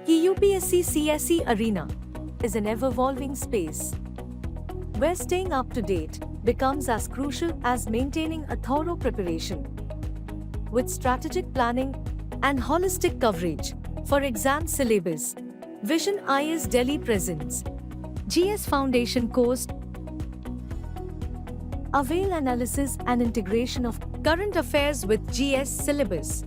The UPSC CSE arena is an ever-evolving space where staying up to date becomes as crucial as maintaining a thorough preparation. With strategic planning and holistic coverage for exam syllabus, Vision IS Delhi presents GS Foundation course. Avail analysis and integration of current affairs with GS syllabus.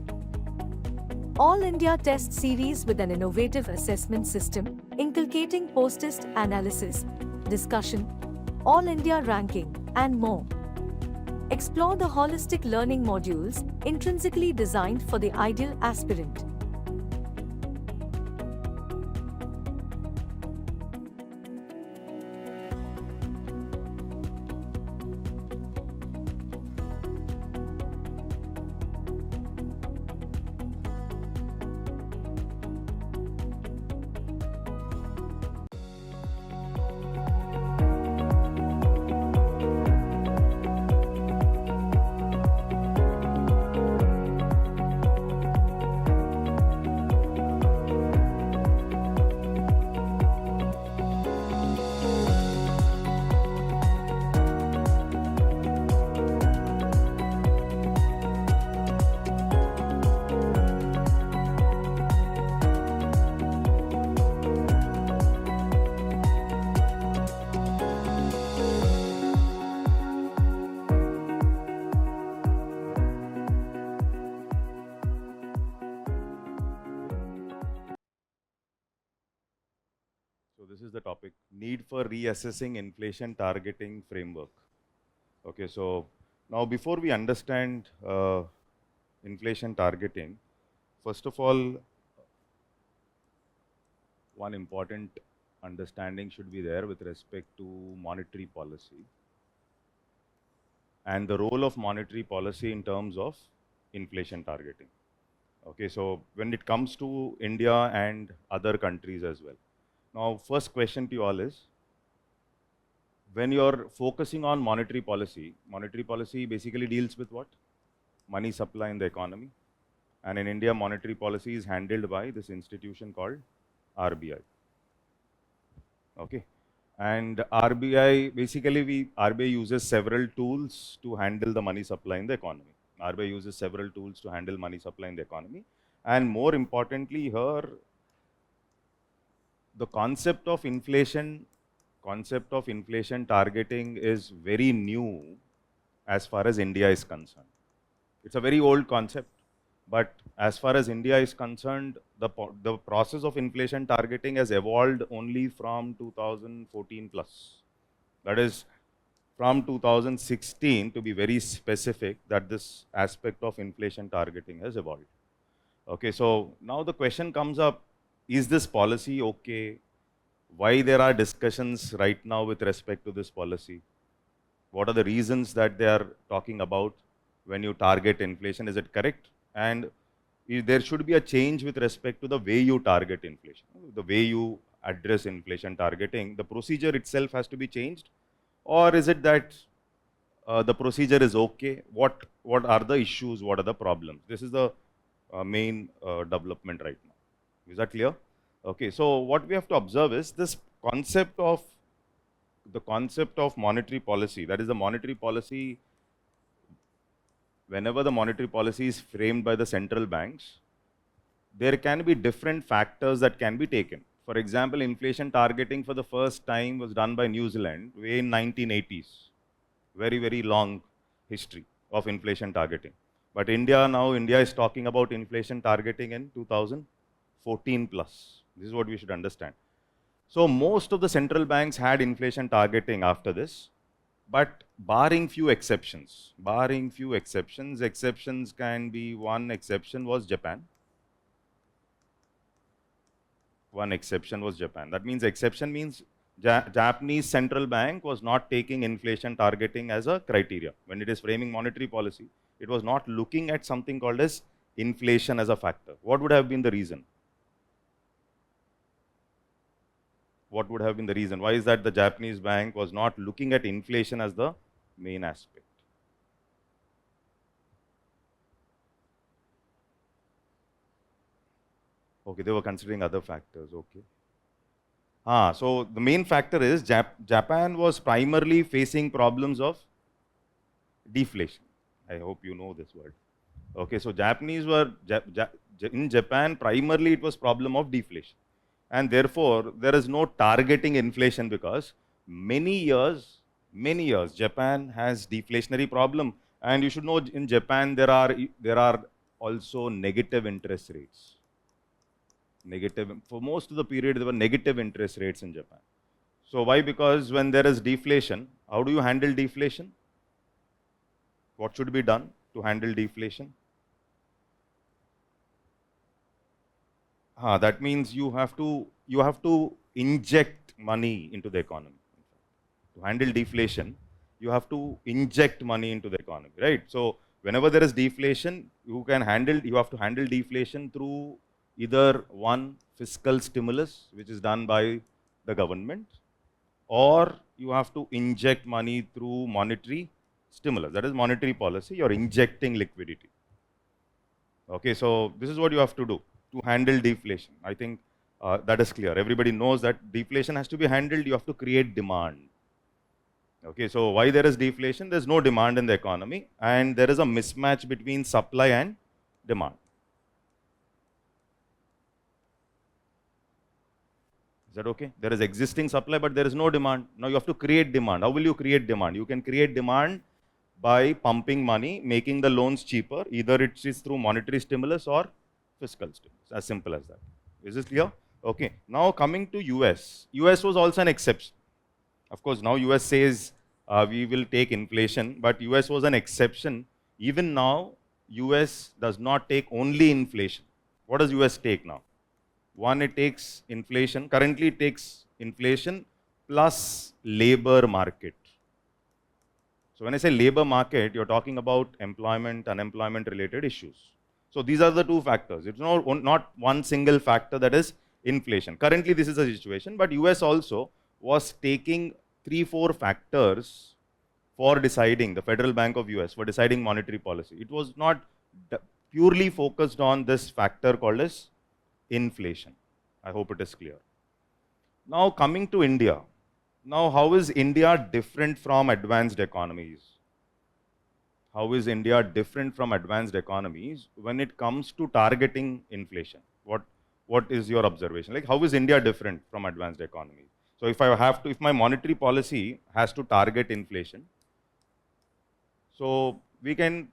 All India test series with an innovative assessment system, inculcating post-test analysis, discussion, All India ranking, and more. Explore the holistic learning modules intrinsically designed for the ideal aspirant. So this is the topic, need for reassessing inflation targeting framework. Okay, so now before we understand inflation targeting, first of all, one important understanding should be there with respect to monetary policy and the role of monetary policy in terms of inflation targeting. Okay, so when it comes to India and other countries as well. Now, first question to you all is, when you're focusing on monetary policy basically deals with what? Money supply in the economy. And in India, monetary policy is handled by this institution called RBI. Okay. And RBI, basically RBI uses several tools to handle the money supply in the economy. RBI uses several tools to handle money supply in the economy. And more importantly here, the concept of inflation targeting is very new as far as India is concerned. It's a very old concept, but as far as India is concerned, the process of inflation targeting has evolved only from 2014 plus. That is from 2016, to be very specific, that this aspect of inflation targeting has evolved. Okay, so now the question comes up, is this policy okay? Why there are discussions right now with respect to this policy? What are the reasons that they are talking about when you target inflation? Is it correct? And there should be a change with respect to the way you target inflation, the way you address inflation targeting. The procedure itself has to be changed, or is it that the procedure is okay? What are the issues? What are the problems? This is the main development right now. Is that clear? Okay, so what we have to observe is this concept of monetary policy. That is, the monetary policy, whenever the monetary policy is framed by the central banks, there can be different factors that can be taken. For example, inflation targeting for the first time was done by New Zealand way in 1980s. Very, very long history of inflation targeting. But India is talking about inflation targeting in 2014 plus. This is what we should understand. So most of the central banks had inflation targeting after this, but barring few exceptions, exceptions can be, one exception was Japan. That means exception means Japanese central bank was not taking inflation targeting as a criteria. When it is framing monetary policy, it was not looking at something called as inflation as a factor. What would have been the reason? What would have been the reason? Why is that the Japanese bank was not looking at inflation as the main aspect? Okay, they were considering other factors. Okay. So the main factor is Japan was primarily facing problems of deflation. I hope you know this word. Okay, so Japanese were in Japan primarily it was problem of deflation, and therefore there is no targeting inflation because many years Japan has deflationary problem, and you should know in Japan there are also negative interest rates. Negative for most of the period there were negative interest rates in Japan. So why? Because when there is deflation, how do you handle deflation? What should be done to handle deflation? That means you have to inject money into the economy. To handle deflation, you have to inject money into the economy, right? So whenever there is deflation, you have to handle deflation through either one fiscal stimulus, which is done by the government, or you have to inject money through monetary stimulus. That is monetary policy. You're injecting liquidity. Okay, so this is what you have to do to handle deflation. I think that is clear. Everybody knows that deflation has to be handled. You have to create demand. Okay, so why there is deflation? There's no demand in the economy, and there is a mismatch between supply and demand. Is that okay? There is existing supply, but there is no demand. Now you have to create demand. How will you create demand? You can create demand by pumping money, making the loans cheaper. Either it is through monetary stimulus or fiscal stimulus. As simple as that. Is this clear? Okay. Now coming to US. US was also an exception. Of course, now US says we will take inflation, but US was an exception. Even now, US does not take only inflation. What does US take now? One, it takes inflation. Currently, it takes inflation plus labor market. So when I say labor market, you're talking about employment, unemployment related issues. So these are the two factors. It's not one single factor that is inflation. Currently, this is the situation, but US also was taking 3-4 factors for deciding, the Federal Bank of US, for deciding monetary policy. It was not purely focused on this factor called as inflation. I hope it is clear. Now coming to India. Now how is India different from advanced economies? How is India different from advanced economies when it comes to targeting inflation? What is your observation? Like, how is India different from advanced economies? So if my monetary policy has to target inflation, so we can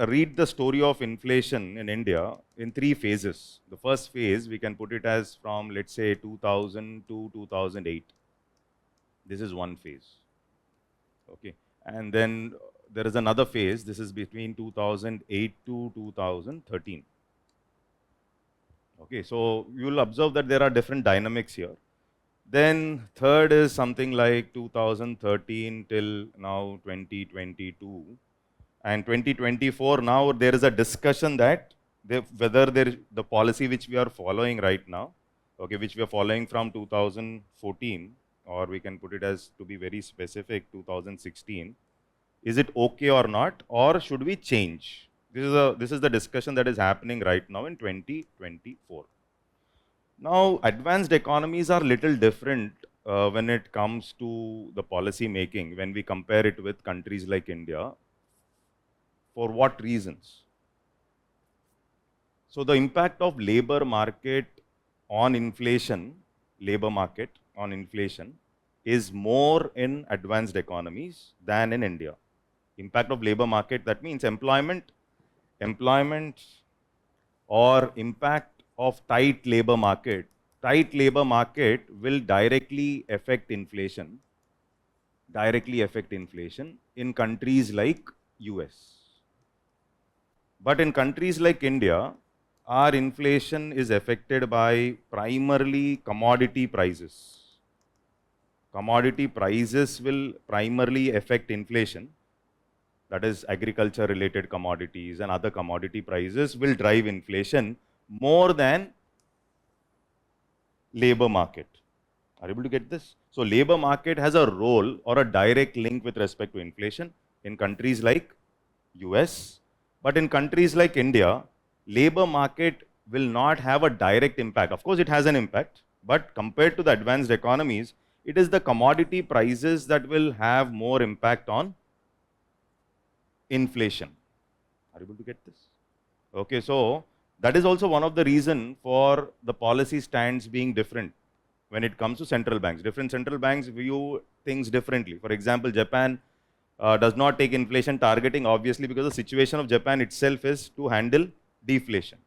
read the story of inflation in India in 3 phases. The first phase, we can put it as from, let's say, 2000 to 2008. This is one phase. Okay. And then there is another phase. This is between 2008 to 2013. Okay. So you will observe that there are different dynamics here. Then third is something like 2013 till now 2022. And 2024, now there is a discussion that whether the policy which we are following right now, okay, which we are following from 2014, or we can put it as, to be very specific, 2016, is it okay or not, or should we change? This is the discussion that is happening right now in 2024. Now, advanced economies are little different when it comes to the policy making when we compare it with countries like India. For what reasons? So the impact of labor market on inflation, is more in advanced economies than in India. Impact of labor market, that means employment or impact of tight labor market. Tight labor market will directly affect inflation in countries like US. But in countries like India, our inflation is affected by primarily commodity prices. Commodity prices will primarily affect inflation. That is, agriculture related commodities and other commodity prices will drive inflation more than labor market. Are you able to get this? So labor market has a role or a direct link with respect to inflation in countries like US. But in countries like India, labor market will not have a direct impact. Of course, it has an impact, but compared to the advanced economies, it is the commodity prices that will have more impact on inflation. Are you able to get this? Okay, so that is also one of the reason for the policy stands being different when it comes to central banks. Different central banks view things differently. For example, Japan does not take inflation targeting, obviously, because the situation of Japan itself is to handle deflation.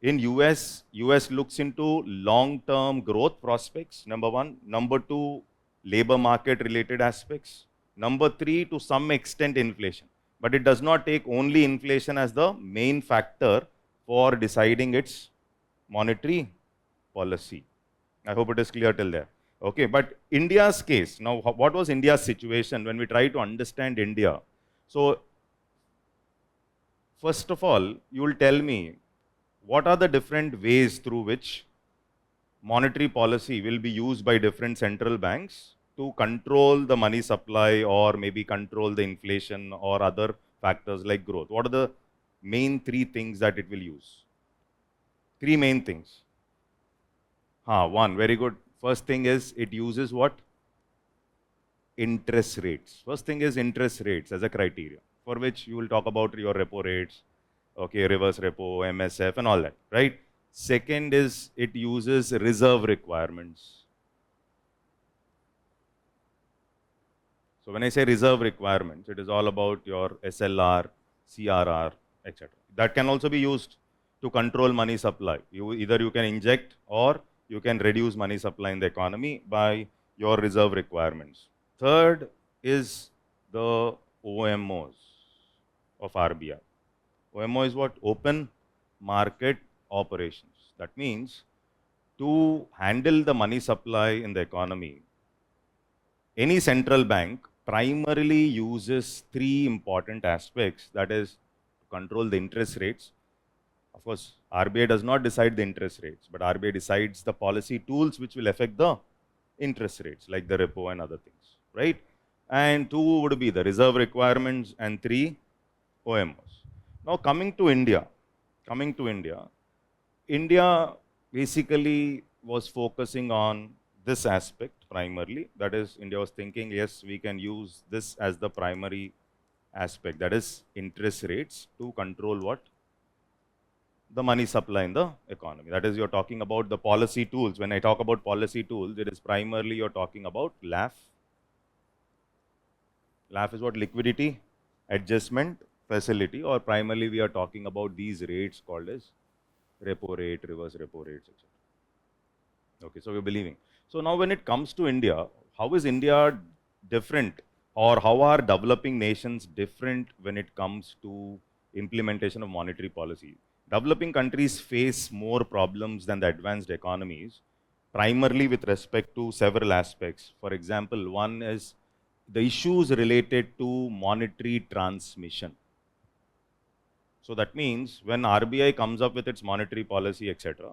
In US looks into long-term growth prospects, number one. Number two, labor market related aspects. Number three, to some extent, inflation. But it does not take only inflation as the main factor for deciding its monetary policy. I hope it is clear till there. Okay, but India's case, now what was India's situation when we try to understand India? So, first of all, you will tell me what are the different ways through which monetary policy will be used by different central banks to control the money supply or maybe control the inflation or other factors like growth. What are the main three things that it will use? Three main things. One, very good. First thing is it uses what? Interest rates. First thing is interest rates as a criteria, for which you will talk about your repo rates, okay, reverse repo, MSF and all that, right? Second is it uses reserve requirements. So when I say reserve requirements, it is all about your SLR, CRR, etc. That can also be used to control money supply. Either you can inject or you can reduce money supply in the economy by your reserve requirements. Third is the OMOs of RBI. OMO is what? Open market operations. That means to handle the money supply in the economy, any central bank primarily uses three important aspects, that is to control the interest rates. Of course, RBI does not decide the interest rates, but RBI decides the policy tools which will affect the interest rates, like the repo and other things, right? And two would be the reserve requirements, and three, OMOs. Now coming to India, India basically was focusing on this aspect primarily. That is, India was thinking, yes, we can use this as the primary aspect, that is interest rates, to control what? The money supply in the economy. That is, you're talking about the policy tools. When I talk about policy tools, it is primarily you're talking about LAF. LAF is what? Liquidity adjustment facility, or primarily we are talking about these rates called as repo rate, reverse repo rates, etc. Okay, so we're believing. So now when it comes to India, how is India different, or how are developing nations different when it comes to implementation of monetary policy? Developing countries face more problems than the advanced economies, primarily with respect to several aspects. For example, one is the issues related to monetary transmission. So that means when RBI comes up with its monetary policy, etc.,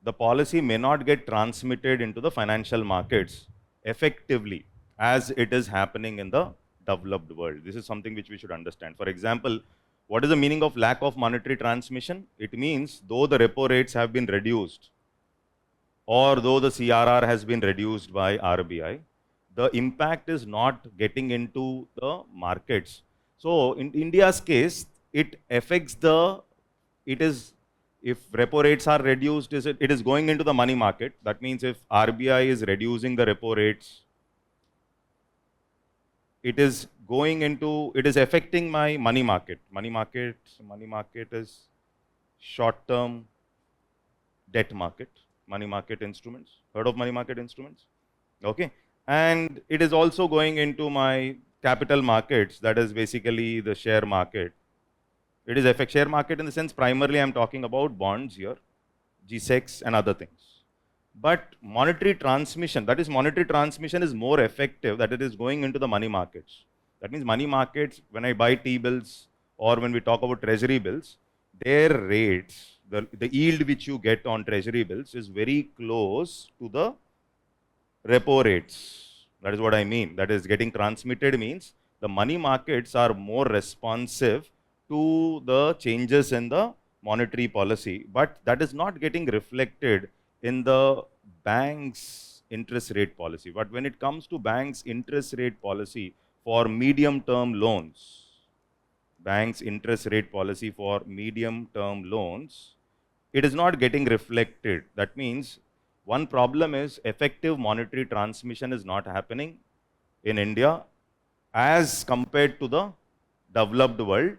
the policy may not get transmitted into the financial markets effectively as it is happening in the developed world. This is something which we should understand. For example, what is the meaning of lack of monetary transmission? It means though the repo rates have been reduced, or though the CRR has been reduced by RBI, the impact is not getting into the markets. So in India's case, it affects the, if repo rates are reduced, it is going into the money market. That means if RBI is reducing the repo rates, it is affecting my money market. Money market is short-term debt market, money market instruments. Heard of money market instruments? Okay. And it is also going into my capital markets, that is basically the share market. It is affect share market in the sense primarily I'm talking about bonds here, G-SECs and other things. But monetary transmission, that is monetary transmission is more effective, that it is going into the money markets. That means money markets, when I buy T-bills or when we talk about treasury bills, their rates, the yield which you get on treasury bills is very close to the repo rates. That is what I mean. That is, getting transmitted means the money markets are more responsive to the changes in the monetary policy, but that is not getting reflected in the bank's interest rate policy. But when it comes to bank's interest rate policy for medium-term loans, bank's interest rate policy for medium-term loans, it is not getting reflected. That means one problem is effective monetary transmission is not happening in India as compared to the developed world,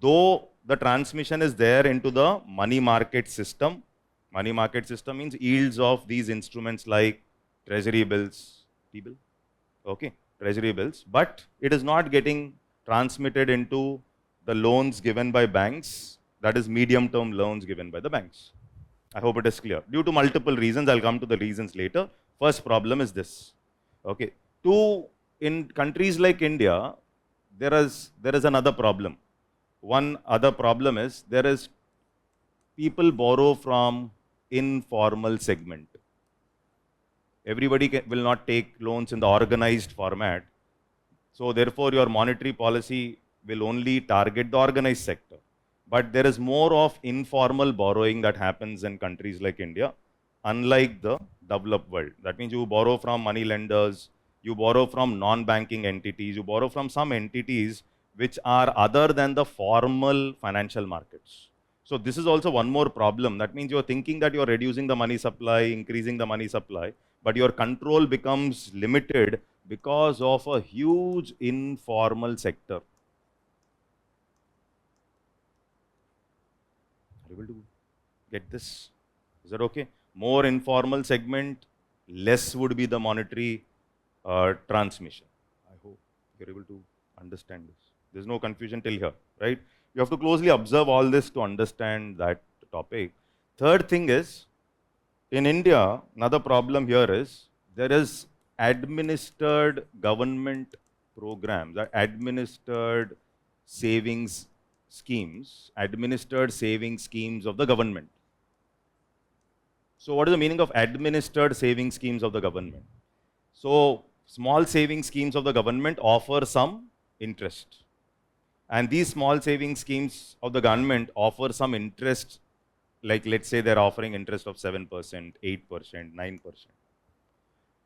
though the transmission is there into the money market system. Money market system means yields of these instruments like treasury bills, T-bill, okay, treasury bills, but it is not getting transmitted into the loans given by banks, that is medium-term loans given by the banks. I hope it is clear. Due to multiple reasons, I'll come to the reasons later. First problem is this. Okay. Two, in countries like India, there is another problem. One other problem is there is people borrow from informal segment. Everybody will not take loans in the organized format. So therefore, your monetary policy will only target the organized sector. But there is more of informal borrowing that happens in countries like India, unlike the developed world. That means you borrow from money lenders, you borrow from non-banking entities, you borrow from some entities which are other than the formal financial markets. So this is also one more problem. That means you're thinking that you're reducing the money supply, increasing the money supply, but your control becomes limited because of a huge informal sector. Are you able to get this? Is that okay? More informal segment, less would be the monetary transmission. I hope you're able to understand this. There's no confusion till here, right? You have to closely observe all this to understand that topic. Third thing is, in India, another problem here is there is administered government programs, administered savings schemes, administered savings schemes of the government. So what is the meaning of administered savings schemes of the government? So small savings schemes of the government offer some interest. And these small savings schemes of the government offer some interest, like let's say they're offering interest of 7%, 8%, 9%.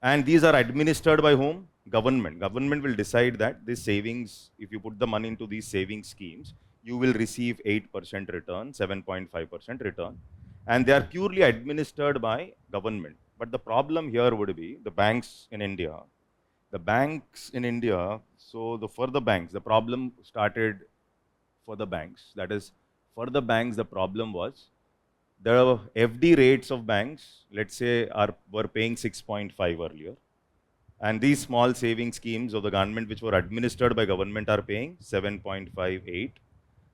And these are administered by whom? Government. Government will decide that this savings, if you put the money into these savings schemes, you will receive 8% return, 7.5% return. And they are purely administered by government. But the problem here would be the banks in India. The banks in India, for the banks, the problem started for the banks. That is, for the banks, the problem was the FD rates of banks, let's say, were paying 6.5 earlier. And these small saving schemes of the government, which were administered by government, are paying 7.58.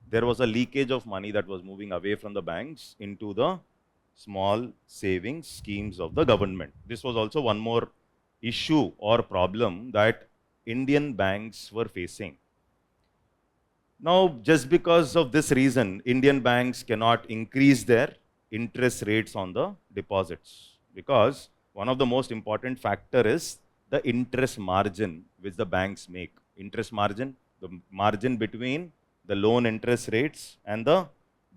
There was a leakage of money that was moving away from the banks into the small savings schemes of the government. This was also one more issue or problem that Indian banks were facing. Now, just because of this reason, Indian banks cannot increase their interest rates on the deposits, because one of the most important factor is the interest margin which the banks make. Interest margin, the margin between the loan interest rates and the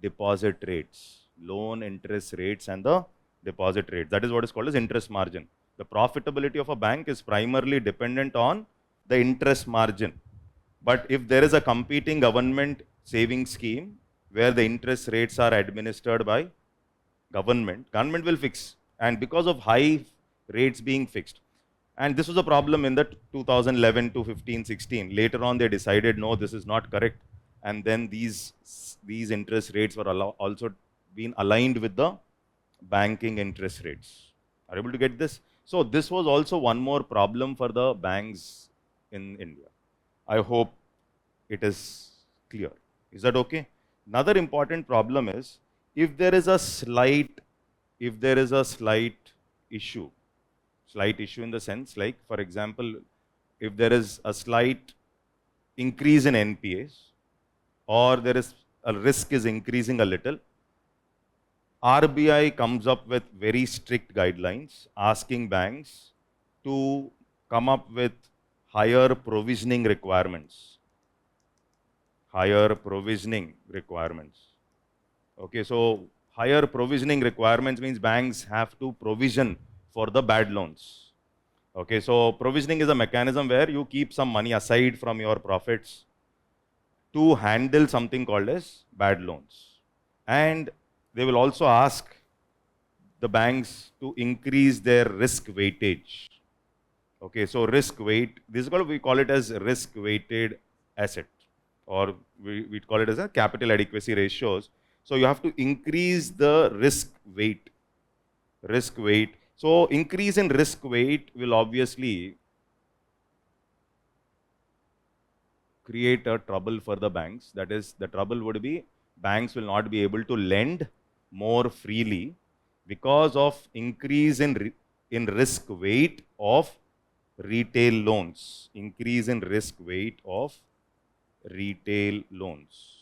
deposit rates. Loan interest rates and the deposit rates. That is what is called as interest margin. The profitability of a bank is primarily dependent on the interest margin. But if there is a competing government savings scheme where the interest rates are administered by government will fix. And because of high rates being fixed, and this was a problem in the 2011 to 15, 16. Later on, they decided, no, this is not correct. And then these interest rates were also being aligned with the banking interest rates. Are you able to get this? So this was also one more problem for the banks in India. I hope it is clear. Is that okay? Another important problem is, if there is a slight issue in the sense, like, for example, if there is a slight increase in NPAs, or there is a risk is increasing a little, RBI comes up with very strict guidelines asking banks to come up with higher provisioning requirements. Okay, so higher provisioning requirements means banks have to provision for the bad loans. Okay, so provisioning is a mechanism where you keep some money aside from your profits to handle something called as bad loans. And they will also ask the banks to increase their risk weightage. Okay, so risk weight, this is called, we call it as risk weighted asset, or we call it as a capital adequacy ratios. So you have to increase the risk weight. So increase in risk weight will obviously create a trouble for the banks. That is, the trouble would be banks will not be able to lend more freely because of increase in risk weight of retail loans. Increase in risk weight of retail loans.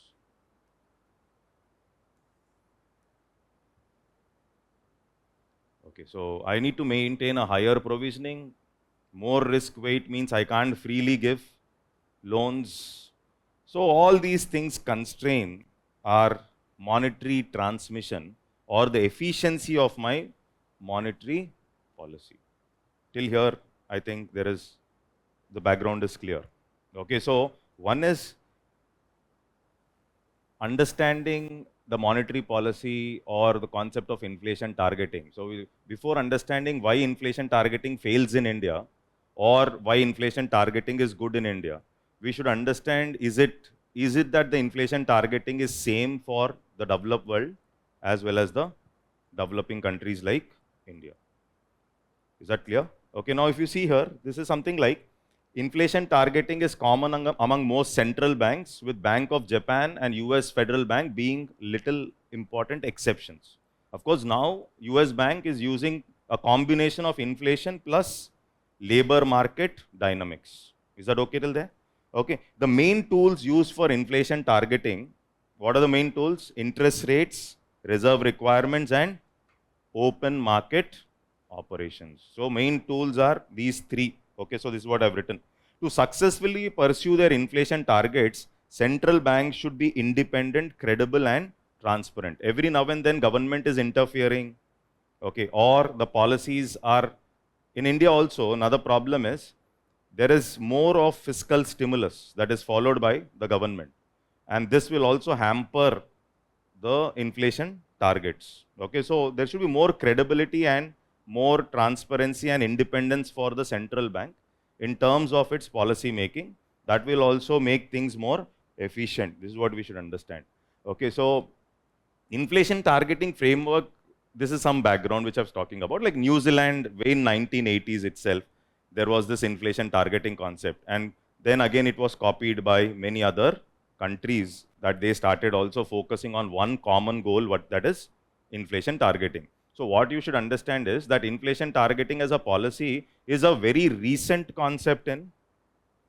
Okay, so I need to maintain a higher provisioning. More risk weight means I can't freely give loans. So all these things constrain our monetary transmission or the efficiency of my monetary policy. Till here, I think the background is clear. Okay, so one is understanding the monetary policy or the concept of inflation targeting. So before understanding why inflation targeting fails in India or why inflation targeting is good in India, we should understand, is it that the inflation targeting is same for the developed world as well as the developing countries like India? Is that clear? Okay, now if you see here, this is something like inflation targeting is common among most central banks, with Bank of Japan and US Federal Bank being little important exceptions. Of course, now US Bank is using a combination of inflation plus labor market dynamics. Is that okay till there? Okay, the main tools used for inflation targeting, what are the main tools? Interest rates, reserve requirements, and open market operations. So main tools are these three. Okay, so this is what I've written. To successfully pursue their inflation targets, central banks should be independent, credible, and transparent. Every now and then government is interfering, okay, or the policies are, in India also, another problem is there is more of fiscal stimulus that is followed by the government. And this will also hamper the inflation targets. Okay, so there should be more credibility and more transparency and independence for the central bank in terms of its policy making. That will also make things more efficient. This is what we should understand. Okay, so inflation targeting framework, this is some background which I was talking about. Like New Zealand, in 1980s itself, there was this inflation targeting concept. And then again, it was copied by many other countries, that they started also focusing on one common goal, that is inflation targeting. So what you should understand is that inflation targeting as a policy is a very recent concept in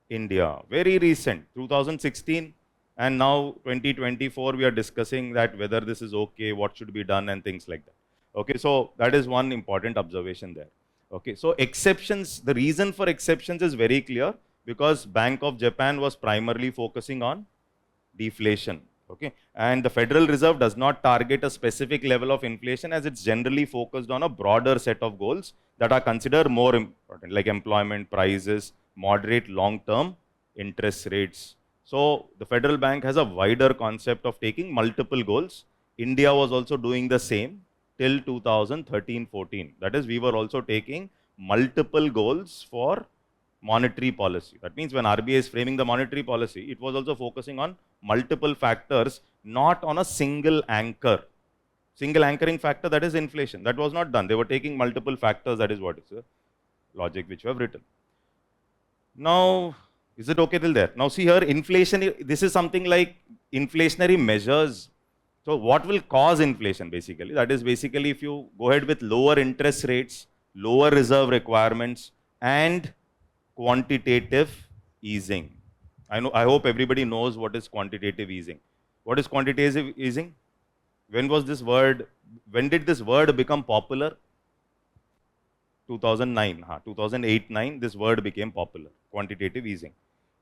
India, very recent, 2016, and now 2024, we are discussing that whether this is okay, what should be done, and things like that. Okay, so that is one important observation there. Okay, so exceptions, the reason for exceptions is very clear, because Bank of Japan was primarily focusing on deflation. Okay, and the Federal Reserve does not target a specific level of inflation, as it's generally focused on a broader set of goals that are considered more important, like employment, prices, moderate long-term interest rates. So the Federal Bank has a wider concept of taking multiple goals. India was also doing the same till 2013-14. That is, we were also taking multiple goals for monetary policy. That means when RBI is framing the monetary policy, it was also focusing on multiple factors, not on a single anchor. Single anchoring factor, that is inflation. That was not done. They were taking multiple factors. That is what is the logic which we have written. Now, is it okay till there? Now see here, inflation, this is something like inflationary measures. So what will cause inflation basically? That is basically if you go ahead with lower interest rates, lower reserve requirements, and quantitative easing. I hope everybody knows what is quantitative easing. What is quantitative easing? When did this word become popular? 2009, 2008-9, this word became popular, quantitative easing.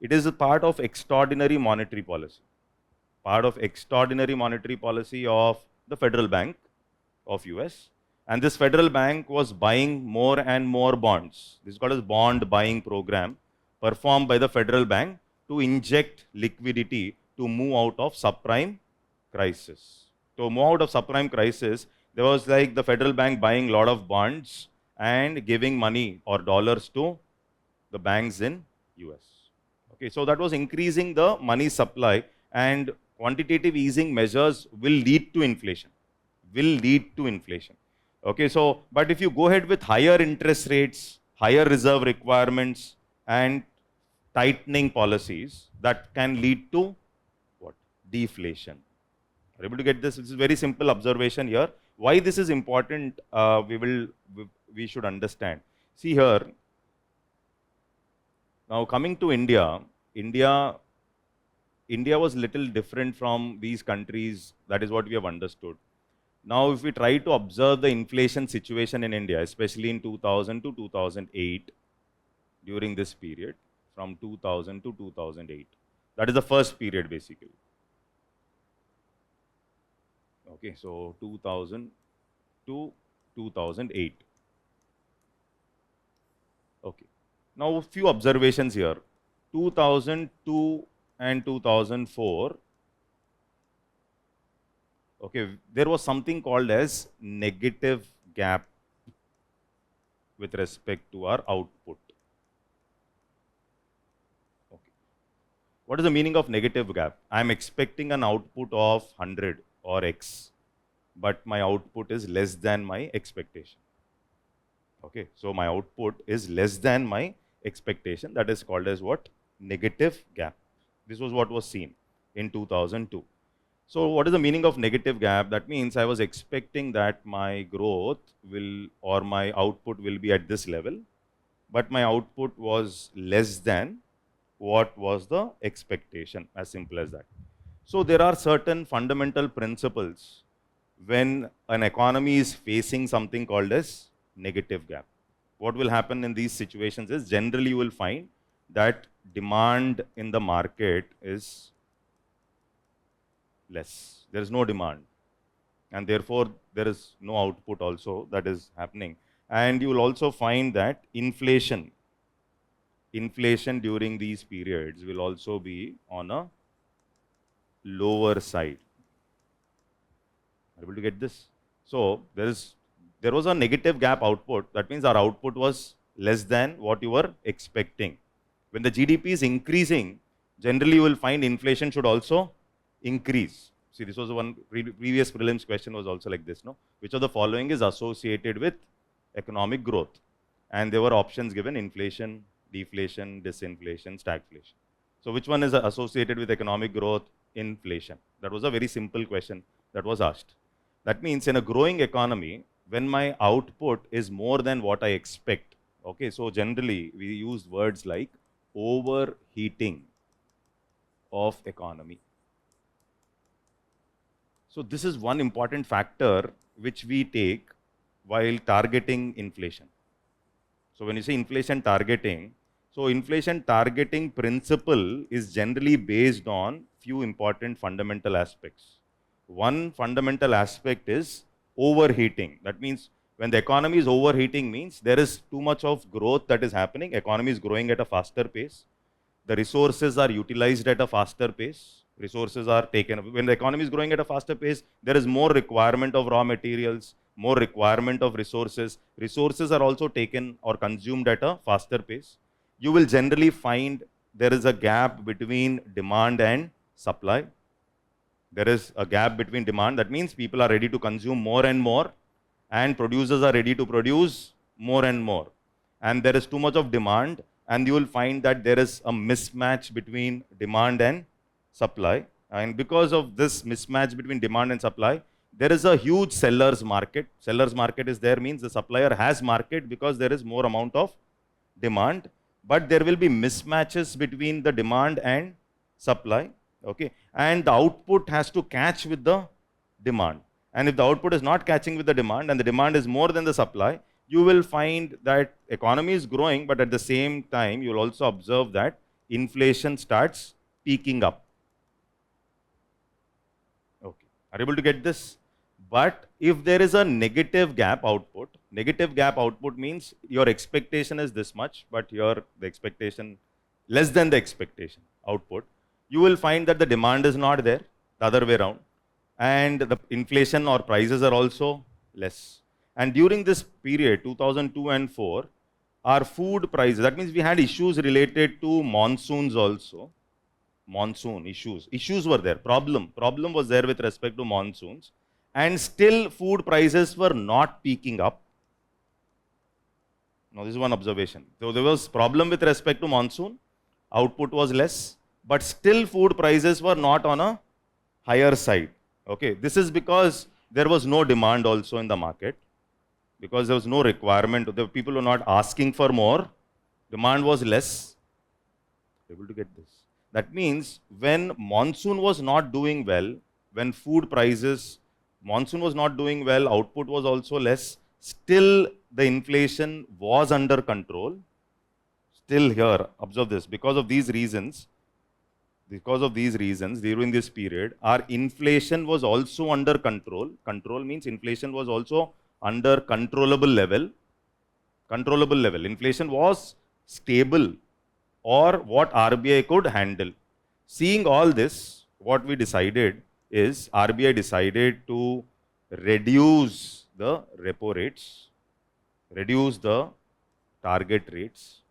It is a part of extraordinary monetary policy. Part of extraordinary monetary policy of the Federal Bank of US. And this Federal Bank was buying more and more bonds. This is called as bond buying program performed by the Federal Bank to inject liquidity to move out of subprime crisis. To move out of subprime crisis, there was like the Federal Bank buying a lot of bonds and giving money or dollars to the banks in US. Okay, so that was increasing the money supply, and quantitative easing measures will lead to inflation. Okay, so but if you go ahead with higher interest rates, higher reserve requirements, and tightening policies, that can lead to what? Deflation. Are you able to get this? This is a very simple observation here. Why this is important, we should understand. See here, now coming to India, India was little different from these countries. That is what we have understood. Now, if we try to observe the inflation situation in India, especially in 2000 to 2008, during this period, from 2000 to 2008, that is the first period basically. Okay, so 2000 to 2008. Okay. Now, a few observations here. 2002 and 2004, okay, there was something called as negative gap with respect to our output. Okay. What is the meaning of negative gap? I am expecting an output of 100 or X, but my output is less than my expectation. Okay, so my output is less than my expectation. That is called as what? Negative gap. This was what was seen in 2002. So what is the meaning of negative gap? That means I was expecting that my growth will, or my output will be at this level, but my output was less than what was the expectation, as simple as that. So there are certain fundamental principles when an economy is facing something called as negative gap. What will happen in these situations is generally you will find that demand in the market is less. There is no demand, and therefore there is no output also that is happening. And you will also find that inflation during these periods will also be on a lower side. Are you able to get this? So there was a negative gap output. That means our output was less than what you were expecting. When the GDP is increasing, generally you will find inflation should also increase. See, this was one previous prelims question was also like this, no? Which of the following is associated with economic growth? And there were options given: inflation, deflation, disinflation, stagflation. So which one is associated with economic growth? Inflation. That was a very simple question that was asked. That means in a growing economy, when my output is more than what I expect, okay, so generally we use words like overheating of economy. So this is one important factor which we take while targeting inflation. So when you say inflation targeting, so inflation targeting principle is generally based on few important fundamental aspects. One fundamental aspect is overheating. That means when the economy is overheating means there is too much of growth that is happening. Economy is growing at a faster pace. The resources are utilized at a faster pace. Resources are taken. When the economy is growing at a faster pace, there is more requirement of raw materials, more requirement of resources. Resources are also taken or consumed at a faster pace. You will generally find there is a gap between demand and supply. There is a gap between demand. That means people are ready to consume more and more, and producers are ready to produce more and more. And there is too much of demand, and you will find that there is a mismatch between demand and supply. And because of this mismatch between demand and supply, there is a huge seller's market. Seller's market is there means the supplier has market because there is more amount of demand, but there will be mismatches between the demand and supply. Okay, and the output has to catch with the demand. And if the output is not catching with the demand and the demand is more than the supply, you will find that economy is growing, but at the same time, you will also observe that inflation starts peaking up. Okay, are you able to get this? But if there is a negative gap output means your expectation is this much, but the expectation less than the expectation output, you will find that the demand is not there, the other way around, and the inflation or prices are also less. And during this period, 2002 and 4, our food prices, that means we had issues related to monsoons also. Monsoon issues were there. Problem was there with respect to monsoons, and still food prices were not peaking up. Now this is one observation. So there was problem with respect to monsoon, output was less, but still food prices were not on a higher side. Okay, this is because there was no demand also in the market, because there was no requirement. The people were not asking for more, demand was less. Able to get this. That means when monsoon was not doing well, when food prices, monsoon was not doing well, output was also less, still the inflation was under control. Still here, observe this, because of these reasons, during this period, our inflation was also under control. Control means inflation was also under controllable level. Inflation was stable, or what RBI could handle. Seeing all this, what we decided is RBI decided to reduce the repo rates, reduce the target rates.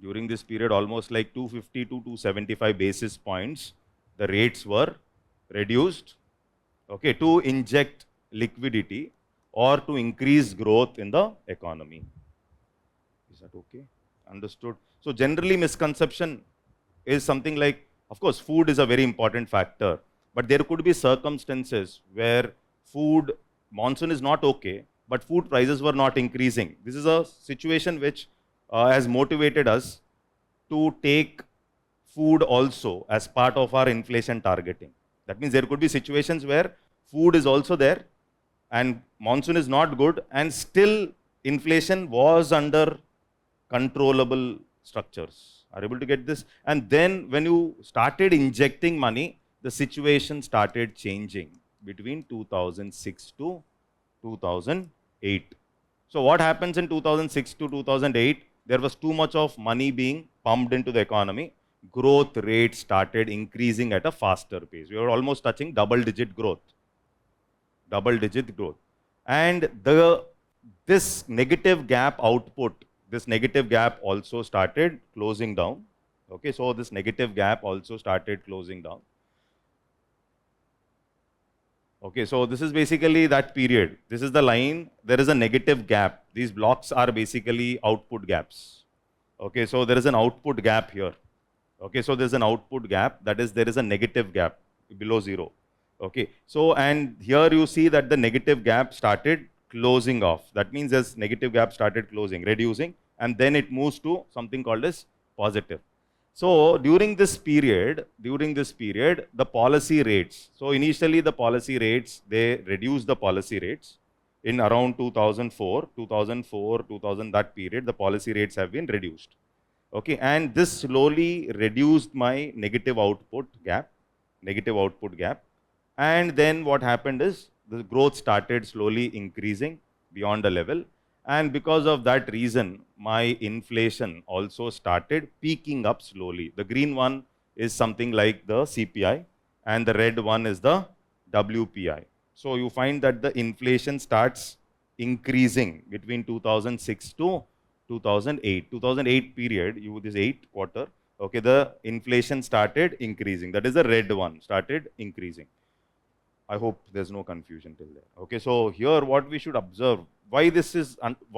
During this period, almost like 250 to 275 basis points, the rates were reduced, okay, to inject liquidity or to increase growth in the economy. Is that okay? Understood? So generally misconception is something like, of course, food is a very important factor, but there could be circumstances where monsoon is not okay, but food prices were not increasing. This is a situation which has motivated us to take food also as part of our inflation targeting. That means there could be situations where food is also there and monsoon is not good, and still inflation was under controllable structures. Are able to get this? And then when you started injecting money, the situation started changing between 2006 to 2008. So what happens in 2006 to 2008? There was too much of money being pumped into the economy. Growth rate started increasing at a faster pace. We were almost touching double-digit growth. And this negative gap output, this negative gap also started closing down. Okay, so this negative gap also started closing down. Okay, so this is basically that period. This is the line. There is a negative gap. These blocks are basically output gaps. Okay, so there is an output gap here. Okay, so there is an output gap. That is, there is a negative gap below zero. Okay, so and here you see that the negative gap started closing off. That means this negative gap started closing, reducing, and then it moves to something called as positive. So during this period, the policy rates. So initially the policy rates, they reduced the policy rates in around 2004, 2000, that period, the policy rates have been reduced. Okay, and this slowly reduced my negative output gap. And then what happened is the growth started slowly increasing beyond a level. And because of that reason, my inflation also started peaking up slowly. The green one is something like the CPI, and the red one is the WPI. So you find that the inflation starts increasing between 2006 to 2008. 2008 period, this 8th quarter, okay, the inflation started increasing. That is the red one, started increasing. I hope there's no confusion till there. Okay, so here what we should observe, why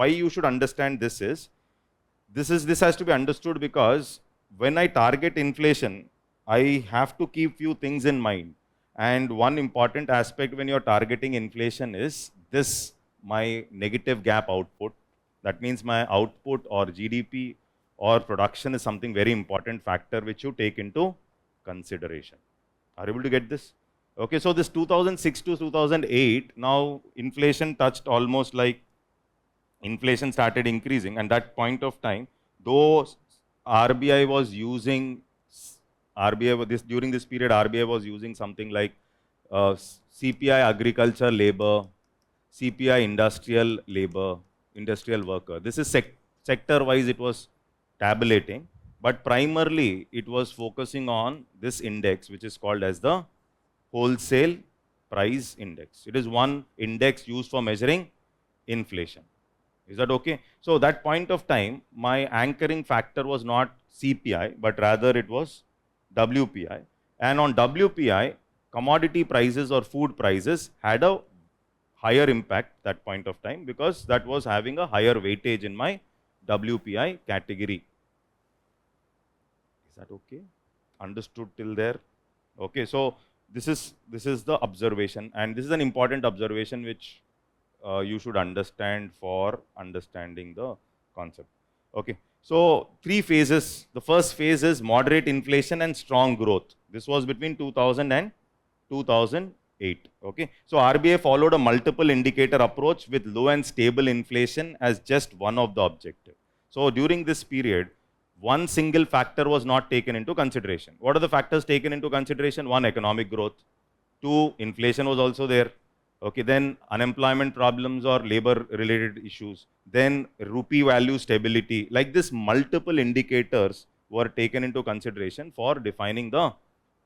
you should understand this has to be understood, because when I target inflation, I have to keep few things in mind. And one important aspect when you're targeting inflation is this, my negative gap output. That means my output or GDP or production is something very important factor which you take into consideration. Are you able to get this? Okay, so this 2006 to 2008, now inflation touched almost like, inflation started increasing, and that point of time, though RBI was using, during this period, RBI was using something like CPI agriculture labor, CPI industrial labor, industrial worker. This is sector wise it was tabulating, but primarily it was focusing on this index which is called as the wholesale price index. It is one index used for measuring inflation. Is that okay? So that point of time, my anchoring factor was not CPI, but rather it was WPI. And on WPI, commodity prices or food prices had a higher impact that point of time because that was having a higher weightage in my WPI category. Is that okay? Understood till there? Okay, so this is the observation, and this is an important observation which you should understand for understanding the concept. Okay, so three phases. The first phase is moderate inflation and strong growth. This was between 2000 and 2008. Okay, so RBI followed a multiple indicator approach with low and stable inflation as just one of the objective. So during this period, one single factor was not taken into consideration. What are the factors taken into consideration? One, economic growth. Two, inflation was also there. Okay, then unemployment problems or labor related issues. Then rupee value stability. Like this, multiple indicators were taken into consideration for defining the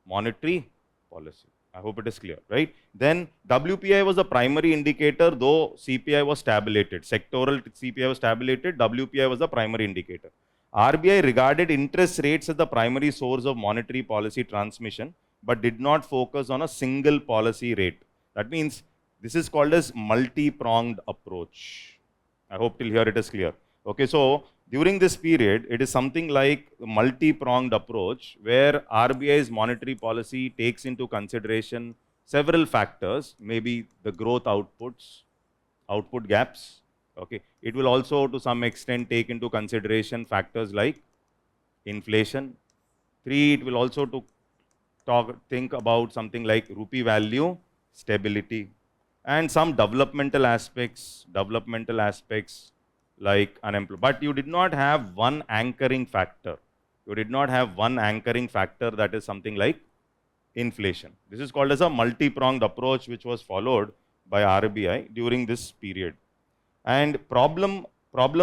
monetary policy. I hope it is clear, right? Then WPI was the primary indicator, though CPI was tabulated. Sectoral CPI was tabulated, WPI was the primary indicator. RBI regarded interest rates as the primary source of monetary policy transmission, but did not focus on a single policy rate. That means this is called as multi-pronged approach. I hope till here it is clear. Okay, so during this period, it is something like a multi-pronged approach where RBI's monetary policy takes into consideration several factors, maybe the growth outputs, output gaps. Okay, it will also to some extent take into consideration factors like inflation. Three, it will also to think about something like rupee value stability and some developmental aspects like unemployment. But you did not have one anchoring factor. You did not have one anchoring factor that is something like inflation. This is called as a multi-pronged approach which was followed by RBI during this period. And problem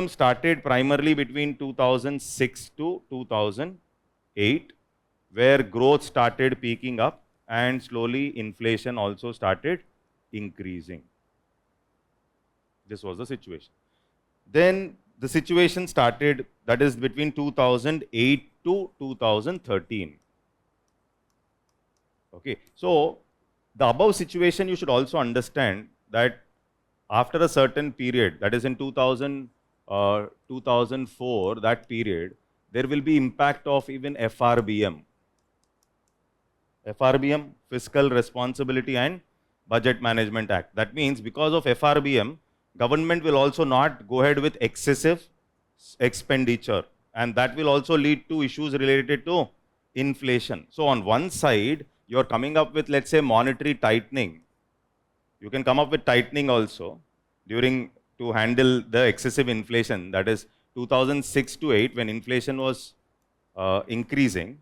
started primarily between 2006 to 2008, where growth started peaking up and slowly inflation also started increasing. This was the situation. Then the situation started, that is between 2008 to 2013. Okay, so the above situation you should also understand that after a certain period, that is in 2004, that period, there will be impact of even FRBM. FRBM, Fiscal Responsibility and Budget Management Act. That means because of FRBM, government will also not go ahead with excessive expenditure, and that will also lead to issues related to inflation. So on one side, you are coming up with, let's say, monetary tightening. You can come up with tightening also during to handle the excessive inflation. That is 2006 to 8 when inflation was increasing.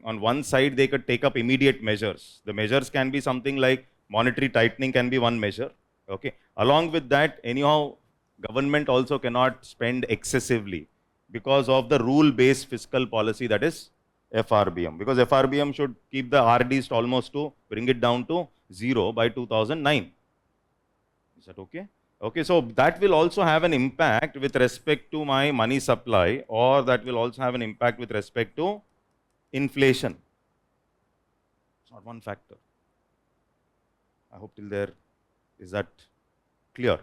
On one side, they could take up immediate measures. The measures can be something like monetary tightening can be one measure. Okay. Along with that, anyhow, government also cannot spend excessively because of the rule-based fiscal policy, that is FRBM. Because FRBM should keep the RDs almost to bring it down to 0 by 2009. Is that okay? Okay, so that will also have an impact with respect to my money supply, or that will also have an impact with respect to inflation. It's not one factor. I hope till there, is that clear?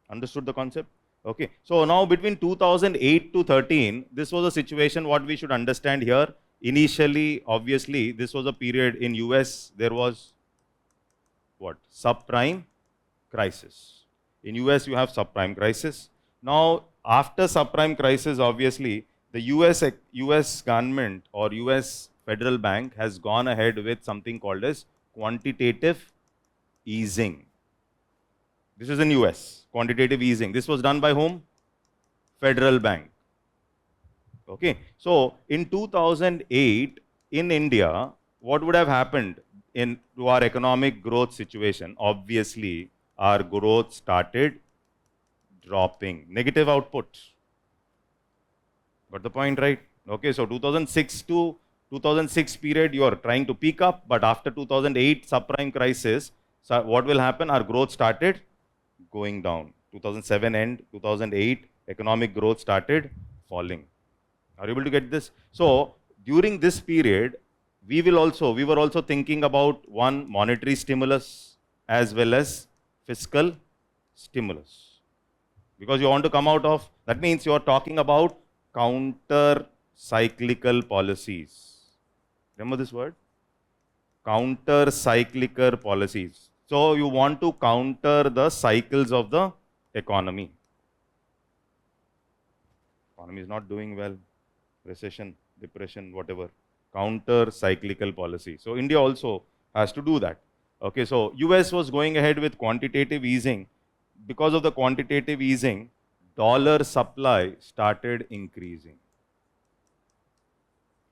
Understood the concept? Okay, so now between 2008 to 13, this was a situation what we should understand here. Initially, obviously, this was a period in US, there was what? Subprime crisis. In US, you have subprime crisis. Now, after subprime crisis, obviously, the US government or US Federal Bank has gone ahead with something called as quantitative easing. This is in US, quantitative easing. This was done by whom? Federal Bank. Okay, so in 2008, in India, what would have happened? to our economic growth situation, obviously our growth started dropping, negative output. Got the point, right? Okay, so 2006 to 2006 period, you are trying to peak up, but after 2008 subprime crisis, so what will happen? Our growth started going down. 2007 end, 2008, economic growth started falling. Are you able to get this? So during this period, we were also thinking about one, monetary stimulus as well as fiscal stimulus. Because you want to come out of, that means you are talking about counter cyclical policies. Remember this word? Counter cyclical policies. So you want to counter the cycles of the economy. Economy is not doing well, recession, depression, whatever. Counter cyclical policy. So India also has to do that. Okay, so US was going ahead with quantitative easing. Because of the quantitative easing, dollar supply started increasing.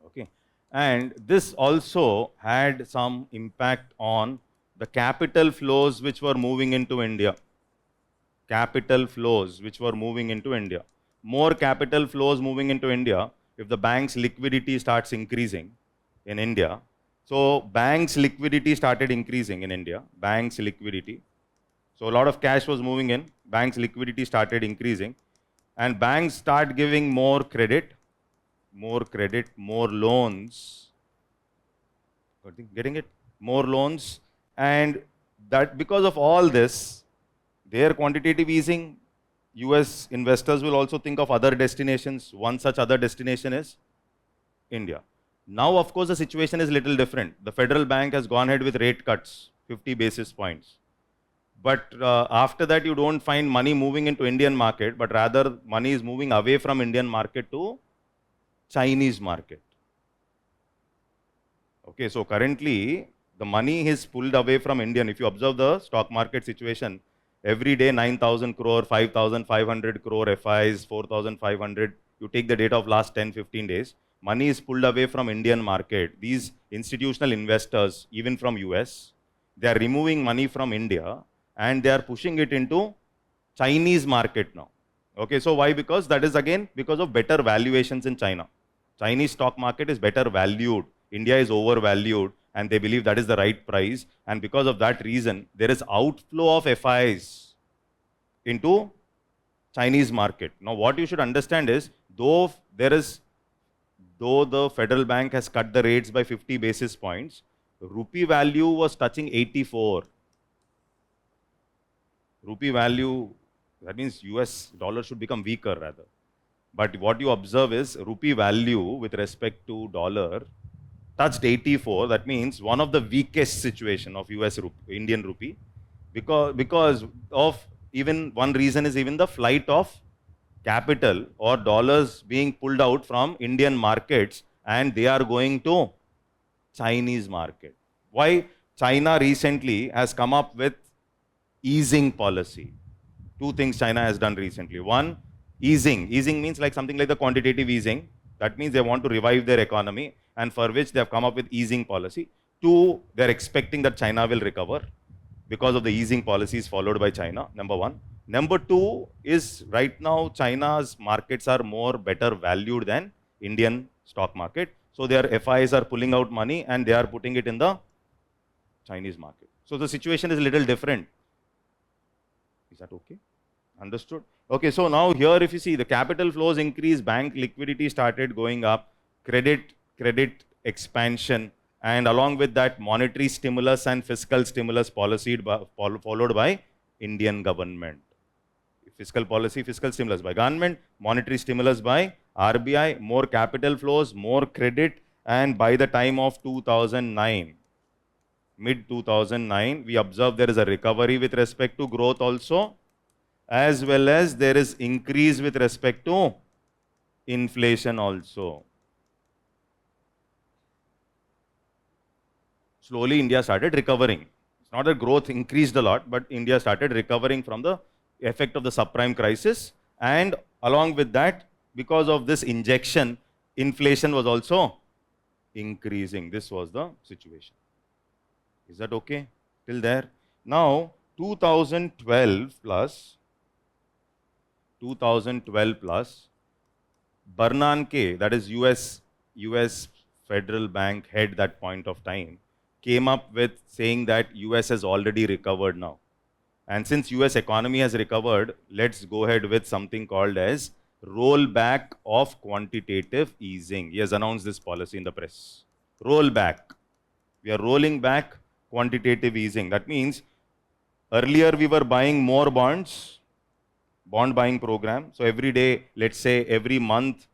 Okay, and this also had some impact on the capital flows which were moving into India. Capital flows which were moving into India. More capital flows moving into India, if the bank's liquidity starts increasing in India. So banks' liquidity started increasing in India, banks' liquidity. So a lot of cash was moving in, banks' liquidity started increasing, and banks start giving more credit, more loans. Getting it? More loans, and that because of all this, their quantitative easing, US investors will also think of other destinations. One such other destination is India. Now, of course, the situation is a little different. The Federal Bank has gone ahead with rate cuts, 50 basis points. But after that, you don't find money moving into Indian market, but rather money is moving away from Indian market to Chinese market. Okay, so currently, the money is pulled away from Indian. If you observe the stock market situation, every day 9,000 crore, 5,500 crore FIs, 4,500. You take the data of last 10, 15 days, money is pulled away from Indian market. These institutional investors, even from US, they are removing money from India and they are pushing it into Chinese market now. Okay, so why? Because that is again because of better valuations in China. Chinese stock market is better valued. India is overvalued and they believe that is the right price. And because of that reason, there is outflow of FIs into Chinese market. Now, what you should understand is, though the Federal Bank has cut the rates by 50 basis points, rupee value was touching 84. Rupee value, that means US dollar should become weaker rather. But what you observe is rupee value with respect to dollar touched 84. That means one of the weakest situation of Indian rupee, because of even one reason is even the flight of capital or dollars being pulled out from Indian markets and they are going to Chinese market. Why? China recently has come up with easing policy. Two things China has done recently. One, easing. Easing means like something like the quantitative easing. That means they want to revive their economy and for which they have come up with easing policy. Two, they are expecting that China will recover because of the easing policies followed by China, number one. Number two is right now China's markets are better valued than Indian stock market. So their FIs are pulling out money and they are putting it in the Chinese market. So the situation is a little different. Is that okay? Understood? Okay, so now here if you see the capital flows increase, bank liquidity started going up, credit expansion, and along with that monetary stimulus and fiscal stimulus policy followed by Indian government. Fiscal policy, fiscal stimulus by government, monetary stimulus by RBI, more capital flows, more credit, and by the time of 2009, mid 2009, we observe there is a recovery with respect to growth also, as well as there is increase with respect to inflation also. Slowly India started recovering. It's not that growth increased a lot, but India started recovering from the effect of the subprime crisis, and along with that, because of this injection, inflation was also increasing. This was the situation. Is that okay? Till there? Now, 2012 plus, Bernanke, that is US Federal Bank head that point of time, came up with saying that US has already recovered now. And since US economy has recovered, let's go ahead with something called as rollback of quantitative easing. He has announced this policy in the press. Rollback. We are rolling back quantitative easing. That means earlier we were buying more bonds, bond buying program. So every day, let's say every month,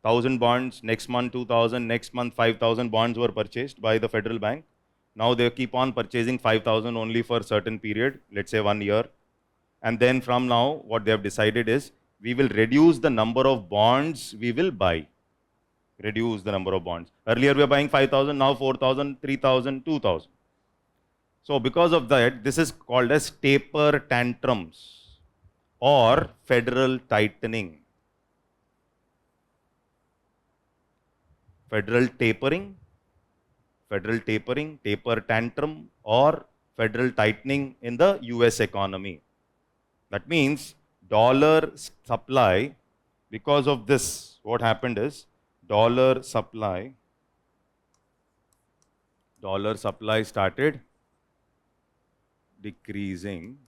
1,000 bonds, next month 2,000, next month 5,000 bonds were purchased by the federal bank. Now they keep on purchasing 5,000 only for a certain period, let's say 1 year. And then from now, what they have decided is we will reduce the number of bonds we will buy. Reduce the number of bonds. Earlier we were buying 5,000, now 4,000, 3,000, 2,000. So because of that, this is called as taper tantrums or federal tightening. Federal tapering, taper tantrum, or federal tightening in the US economy. That means dollar supply, because of this, what happened is dollar supply started decreasing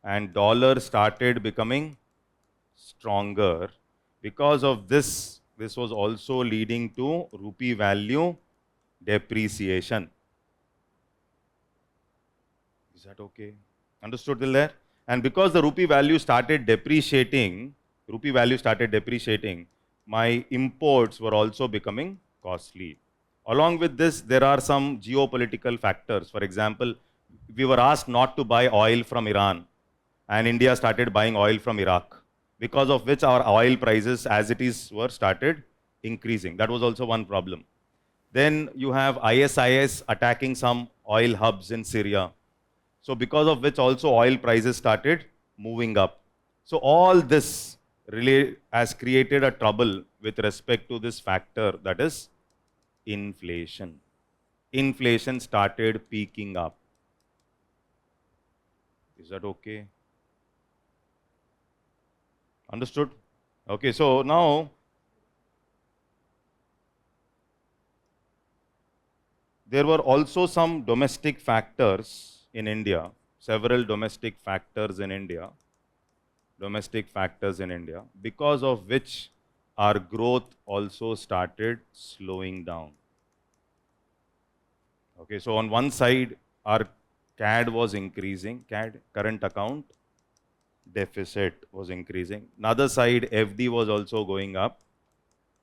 and dollar started becoming stronger. Because of this, this was also leading to rupee value depreciation. Is that okay? Understood till there? And because the rupee value started depreciating, my imports were also becoming costly. Along with this, there are some geopolitical factors. For example, we were asked not to buy oil from Iran, and India started buying oil from Iraq, because of which our oil prices as it is were started increasing. That was also one problem. Then you have ISIS attacking some oil hubs in Syria. So because of which also oil prices started moving up. So all this really has created a trouble with respect to this factor, that is inflation. Inflation started peaking up. Is that okay? Understood? Okay, so now there were also some domestic factors in India, several domestic factors in India, because of which our growth also started slowing down. Okay, so on one side, our CAD was increasing, CAD, current account deficit was increasing. Another side, FD was also going up.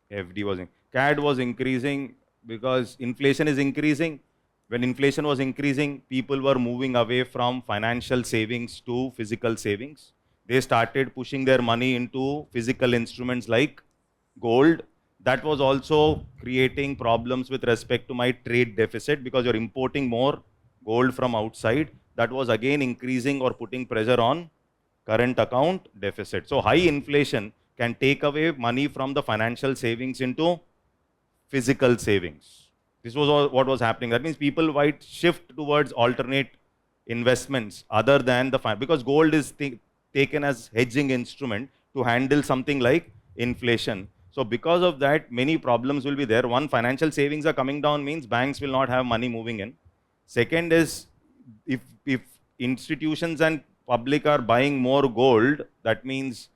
CAD was increasing because inflation is increasing. When inflation was increasing, people were moving away from financial savings to physical savings. They started pushing their money into physical instruments like gold. That was also creating problems with respect to my trade deficit, because you're importing more gold from outside. That was again increasing or putting pressure on current account deficit. So high inflation can take away money from the financial savings into physical savings. This was all what was happening. That means people might shift towards alternate investments other than the because gold is taken as hedging instrument to handle something like inflation. So because of that, many problems will be there. One, financial savings are coming down means banks will not have money moving in. Second is, if institutions and public are buying more gold, that means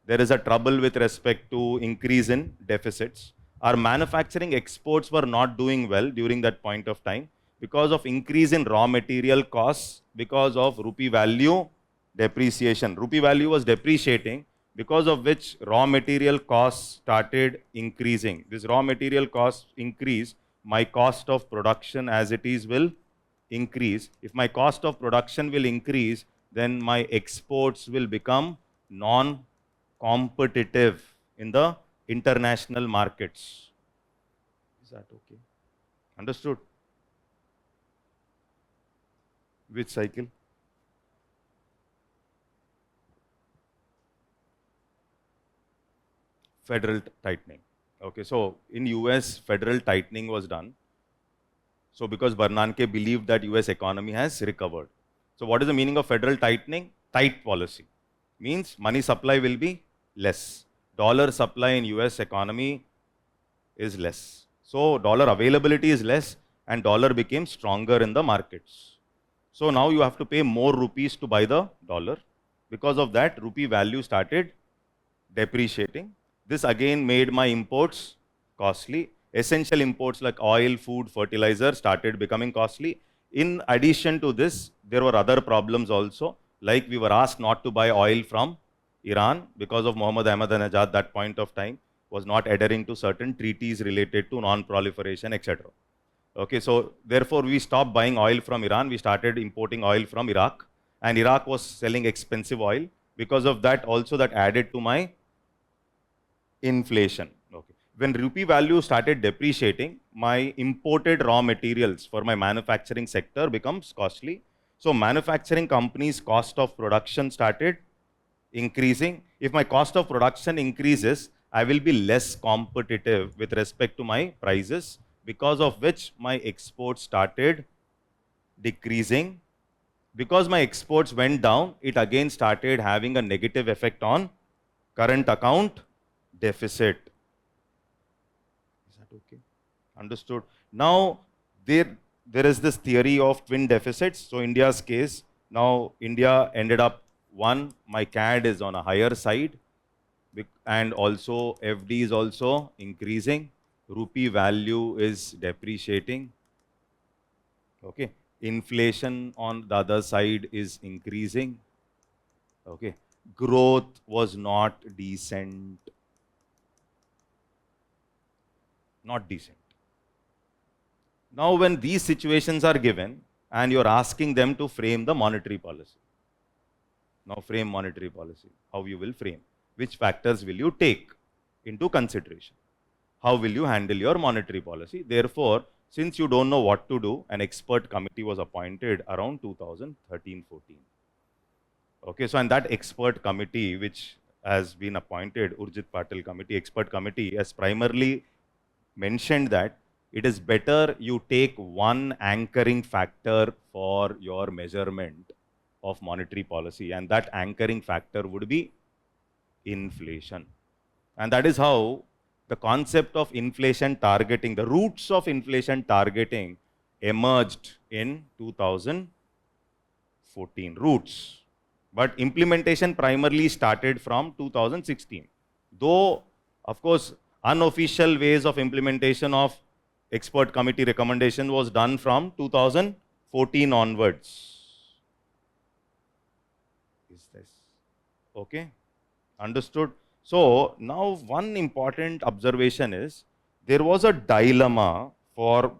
there is a trouble with respect to increase in deficits. Our manufacturing exports were not doing well during that point of time because of increase in raw material costs, because of rupee value depreciation. Rupee value was depreciating, because of which raw material costs started increasing. This raw material cost increase, my cost of production as it is will increase. If my cost of production will increase, then my exports will become non-competitive in the international markets. Is that okay? Understood? Which cycle? Federal tightening. Okay, so in US, federal tightening was done. So because Bernanke believed that US economy has recovered. So what is the meaning of federal tightening? Tight policy. Means money supply will be less. Dollar supply in US economy is less. So dollar availability is less and dollar became stronger in the markets. So now you have to pay more rupees to buy the dollar. Because of that, rupee value started depreciating. This again made my imports costly. Essential imports like oil, food, fertilizer started becoming costly. In addition to this, there were other problems also, like we were asked not to buy oil from Iran because of Mohammad Ahmadinejad that point of time was not adhering to certain treaties related to non-proliferation, etc. Okay, so therefore we stopped buying oil from Iran. We started importing oil from Iraq, and Iraq was selling expensive oil. Because of that, also that added to my inflation. Okay. When rupee value started depreciating, my imported raw materials for my manufacturing sector becomes costly. So manufacturing companies' cost of production started increasing. If my cost of production increases, I will be less competitive with respect to my prices, because of which my exports started decreasing. Because my exports went down, it again started having a negative effect on current account deficit. Is that okay? Understood. Now, there is this theory of twin deficits. So India's case, now India ended up, one, my CAD is on a higher side, and also FD is also increasing. Rupee value is depreciating. Okay. Inflation on the other side is increasing. Okay. Growth was not decent. Not decent. Now, when these situations are given and you're asking them to frame the monetary policy. Now, frame monetary policy. How you will frame? Which factors will you take into consideration? How will you handle your monetary policy? Therefore, since you don't know what to do, an expert committee was appointed around 2013-14. Okay, so and that expert committee, which has been appointed, Urjit Patil committee, expert committee, has primarily mentioned that it is better you take one anchoring factor for your measurement of monetary policy, and that anchoring factor would be inflation. And that is how the concept of inflation targeting, the roots of inflation targeting emerged in 2014. Roots. But implementation primarily started from 2016. Though, of course, unofficial ways of implementation of expert committee recommendation was done from 2014 onwards. Is this okay? Understood? So now one important observation is there was a dilemma for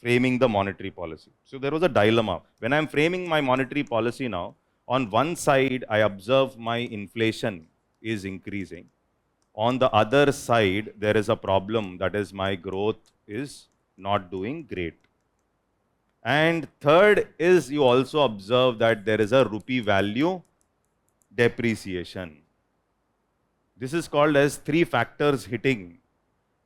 framing the monetary policy. So there was a dilemma. When I'm framing my monetary policy now, on one side I observe my inflation is increasing. On the other side, there is a problem, that is my growth is not doing great. And third is you also observe that there is a rupee value depreciation. This is called as three factors hitting.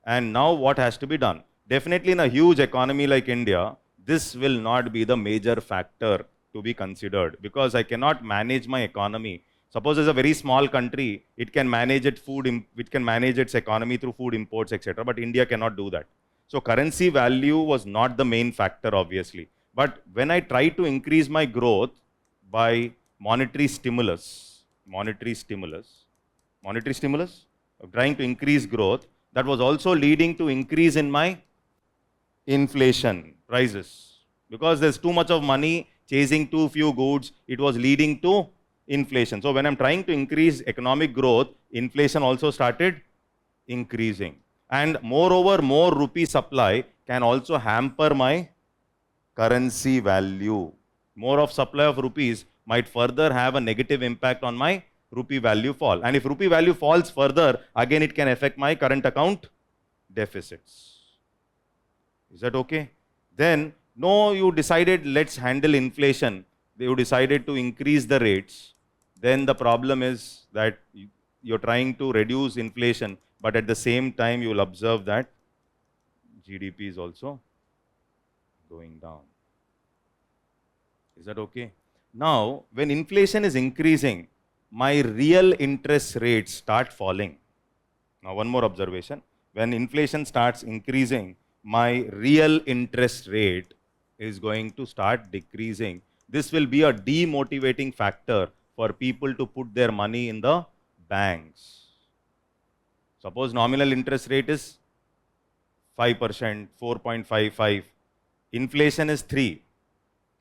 And now what has to be done? Definitely in a huge economy like India, this will not be the major factor to be considered, because I cannot manage my economy. Suppose it's a very small country, it can manage its economy through food imports, etc. But India cannot do that. So currency value was not the main factor, obviously. But when I try to increase my growth by monetary stimulus, of trying to increase growth, that was also leading to increase in my inflation prices. Because there's too much of money chasing too few goods, it was leading to inflation. So when I'm trying to increase economic growth, inflation also started increasing. And moreover, more rupee supply can also hamper my currency value. More of supply of rupees might further have a negative impact on my rupee value fall. And if rupee value falls further, again it can affect my current account deficits. Is that okay? Then, no, you decided let's handle inflation. You decided to increase the rates. Then the problem is that you're trying to reduce inflation, but at the same time you will observe that GDP is also going down. Is that okay? Now, when inflation is increasing, my real interest rates start falling. Now, one more observation. When inflation starts increasing, my real interest rate is going to start decreasing. This will be a demotivating factor for people to put their money in the banks. Suppose nominal interest rate is 5%, 4.55. Inflation is 3.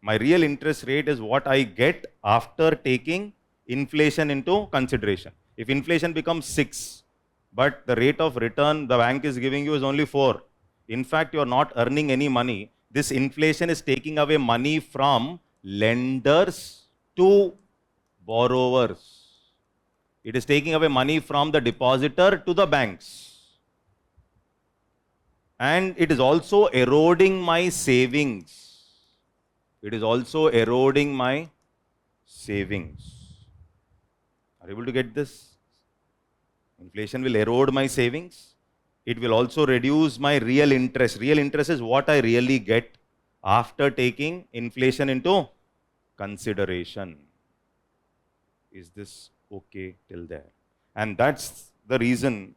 My real interest rate is what I get after taking inflation into consideration. If inflation becomes 6, but the rate of return the bank is giving you is only 4, in fact, you are not earning any money. This inflation is taking away money from lenders to borrowers. It is taking away money from the depositor to the banks. And it is also eroding my savings. It is also eroding my savings. Are you able to get this? Inflation will erode my savings. It will also reduce my real interest. Real interest is what I really get after taking inflation into consideration. Is this okay till there? And that's the reason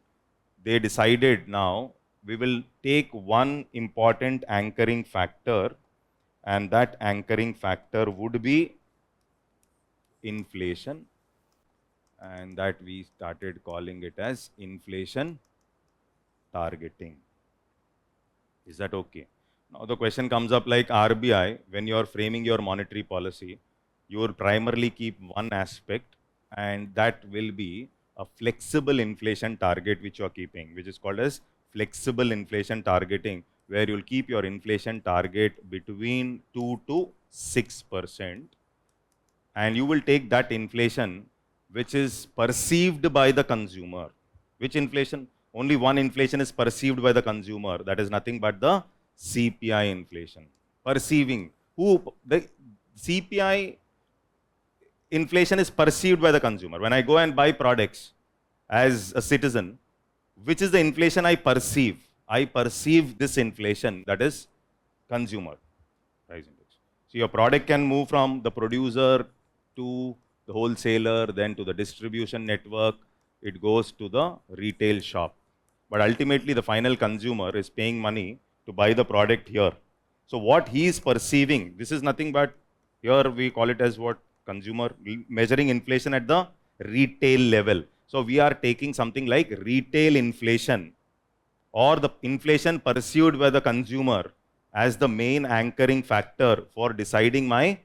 they decided now we will take one important anchoring factor, and that anchoring factor would be inflation, and that we started calling it as inflation targeting. Is that okay? Now the question comes up, like RBI, when you are framing your monetary policy, you will primarily keep one aspect, and that will be a flexible inflation target which you are keeping, which is called as flexible inflation targeting, where you will keep your inflation target between 2 to 6%, and you will take that inflation which is perceived by the consumer. Which inflation? Only one inflation is perceived by the consumer. That is nothing but the CPI inflation. Perceiving. The CPI inflation is perceived by the consumer. When I go and buy products as a citizen, which is the inflation I perceive? I perceive this inflation, that is consumer price index. So your product can move from the producer to the wholesaler, then to the distribution network, it goes to the retail shop. But ultimately the final consumer is paying money to buy the product here. So what he is perceiving, this is nothing but, here we call it as what? Consumer, measuring inflation at the retail level. So we are taking something like retail inflation, or the inflation perceived by the consumer, as the main anchoring factor for deciding my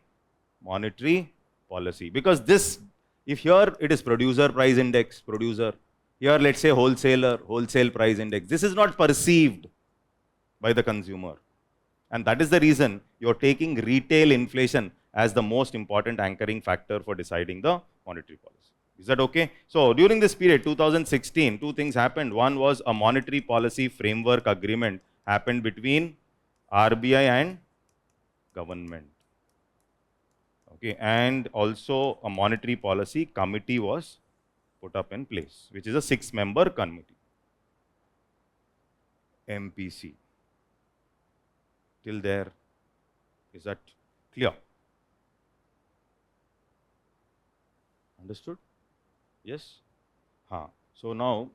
monetary policy. Because this, if here it is producer price index, producer, here let's say wholesaler, wholesale price index, this is not perceived by the consumer. And that is the reason you're taking retail inflation as the most important anchoring factor for deciding the monetary policy. Is that okay? So during this period, 2016, two things happened. One was a monetary policy framework agreement happened between RBI and government. Okay, and also a monetary policy committee was put up in place, which is a 6-member committee. MPC. Till there, is that clear? Understood? Yes? So now,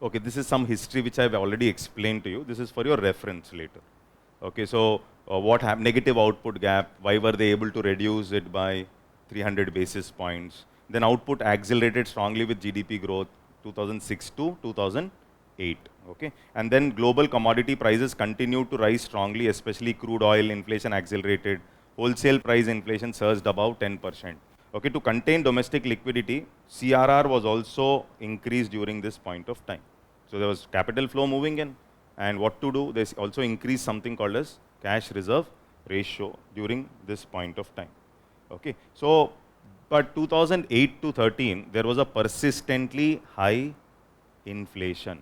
Okay, this is some history which I've already explained to you. This is for your reference later. Okay, so what happened? Negative output gap. Why were they able to reduce it by 300 basis points? Then output accelerated strongly with GDP growth 2006 to 2008. Okay, and then global commodity prices continued to rise strongly, especially crude oil inflation accelerated. Wholesale price inflation surged above 10%. Okay, to contain domestic liquidity, CRR was also increased during this point of time. So there was capital flow moving in, and what to do? They also increased something called as cash reserve ratio during this point of time. Okay, so but 2008 to 13, there was a persistently high inflation.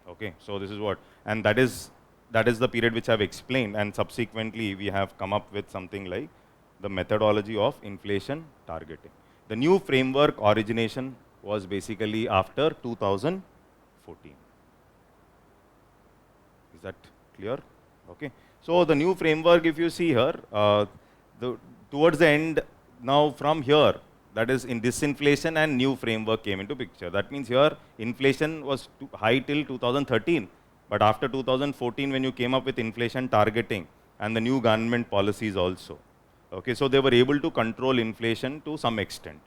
Okay, so this is what, and that is the period which I've explained, and subsequently we have come up with something like the methodology of inflation targeting. The new framework origination was basically after 2014. Is that clear? Okay. So the new framework, if you see here, towards the end, now from here, that is in disinflation and new framework came into picture. That means here inflation was high till 2013, but after 2014, when you came up with inflation targeting and the new government policies also, okay, so they were able to control inflation to some extent.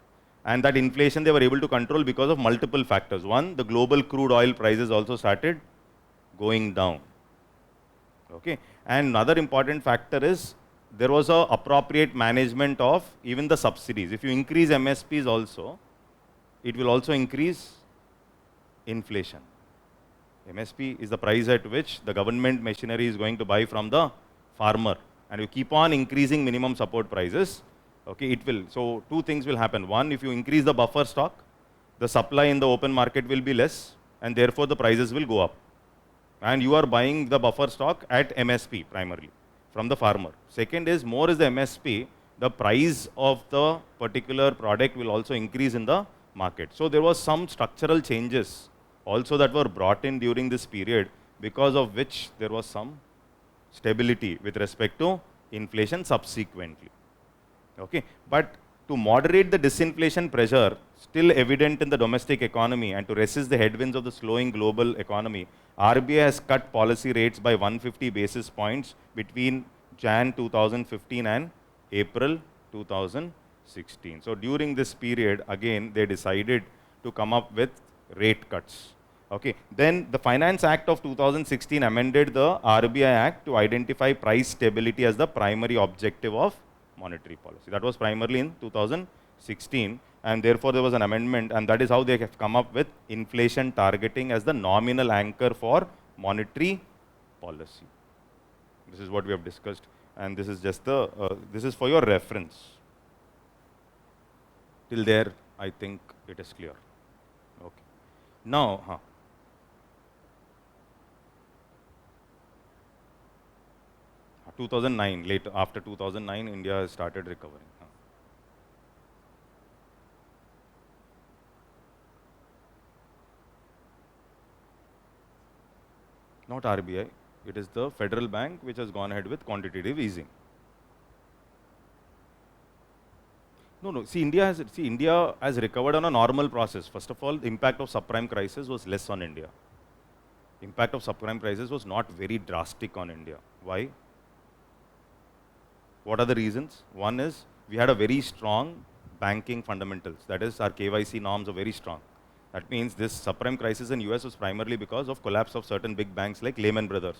And that inflation they were able to control because of multiple factors. One, the global crude oil prices also started going down. Okay, and another important factor is there was a appropriate management of even the subsidies. If you increase MSPs also, it will also increase inflation. MSP is the price at which the government machinery is going to buy from the farmer, and you keep on increasing minimum support prices, okay, it will. So two things will happen. One, if you increase the buffer stock, the supply in the open market will be less, and therefore the prices will go up. And you are buying the buffer stock at MSP primarily from the farmer. Second is, more is the MSP, the price of the particular product will also increase in the market. So there was some structural changes also that were brought in during this period, because of which there was some stability with respect to inflation subsequently. Okay, but to moderate the disinflation pressure still evident in the domestic economy and to resist the headwinds of the slowing global economy, RBI has cut policy rates by 150 basis points between Jan 2015 and April 2016. So during this period, again, they decided to come up with rate cuts. Okay, then the Finance Act of 2016 amended the RBI Act to identify price stability as the primary objective of monetary policy. That was primarily in 2016, and therefore there was an amendment, and that is how they have come up with inflation targeting as the nominal anchor for monetary policy. This is what we have discussed, and this is just the this is for your reference. Till there, I think it is clear. Okay. Now, 2009, later, after 2009, India has started recovering. Not RBI, it is the Federal Bank which has gone ahead with quantitative easing. No, see, India has recovered on a normal process. First of all, the impact of subprime crisis was less on India. Impact of subprime crisis was not very drastic on India. Why? What are the reasons? One is we had a very strong banking fundamentals. That is, our KYC norms are very strong. That means this subprime crisis in US was primarily because of collapse of certain big banks like Lehman Brothers.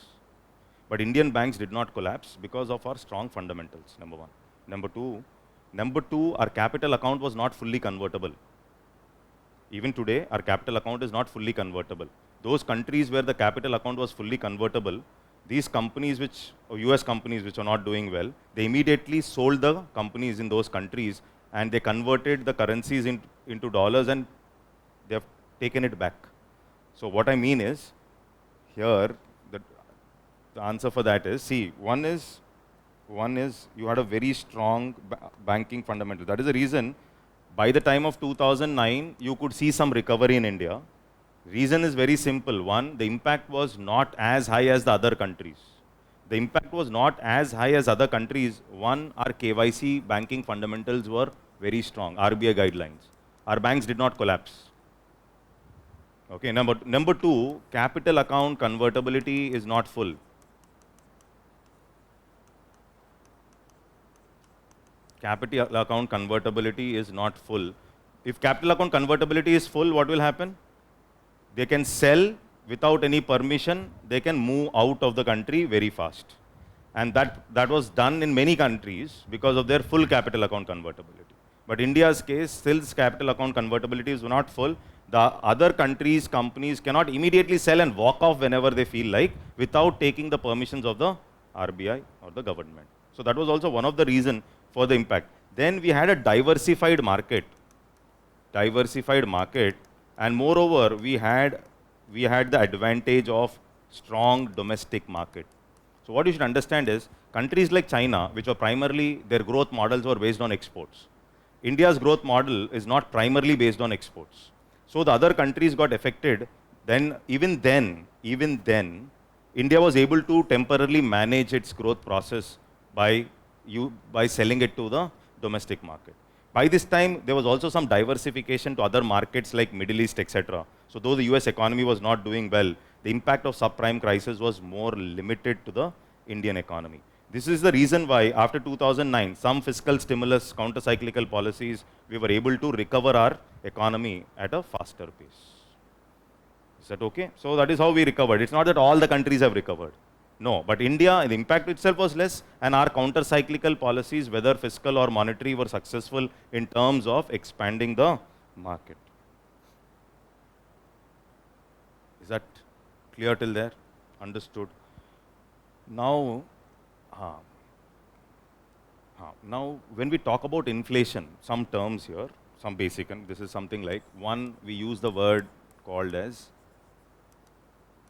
But Indian banks did not collapse because of our strong fundamentals, number one. Number two, our capital account was not fully convertible. Even today, our capital account is not fully convertible. Those countries where the capital account was fully convertible, these companies or US companies which are not doing well, they immediately sold the companies in those countries, and they converted the currencies into dollars, and they have taken it back. So what I mean is, here, the answer for that is, see, one is you had a very strong banking fundamental. That is the reason, by the time of 2009, you could see some recovery in India. Reason is very simple. One, the impact was not as high as the other countries. The impact was not as high as other countries. One, our KYC banking fundamentals were very strong, RBI guidelines. Our banks did not collapse. Okay, number two, capital account convertibility is not full. Capital account convertibility is not full. If capital account convertibility is full, what will happen? They can sell without any permission, they can move out of the country very fast. And that was done in many countries because of their full capital account convertibility. But India's case, still capital account convertibility is not full. The other countries' companies cannot immediately sell and walk off whenever they feel like without taking the permissions of the RBI or the government. So that was also one of the reasons for the impact. Then we had a diversified market, and moreover, we had the advantage of strong domestic market. So what you should understand is, countries like China, which were primarily, their growth models were based on exports. India's growth model is not primarily based on exports. So the other countries got affected. Even then, India was able to temporarily manage its growth process by selling it to the domestic market. By this time, there was also some diversification to other markets like Middle East, etc. So though the US economy was not doing well, the impact of subprime crisis was more limited to the Indian economy. This is the reason why after 2009, some fiscal stimulus, counter-cyclical policies, we were able to recover our economy at a faster pace. Is that okay? So that is how we recovered. It's not that all the countries have recovered. No, but India, the impact itself was less, and our counter-cyclical policies, whether fiscal or monetary, were successful in terms of expanding the market. Is that clear till there? Understood. Now, now when we talk about inflation, some terms here, some basic, and this is something like, one, we use the word called as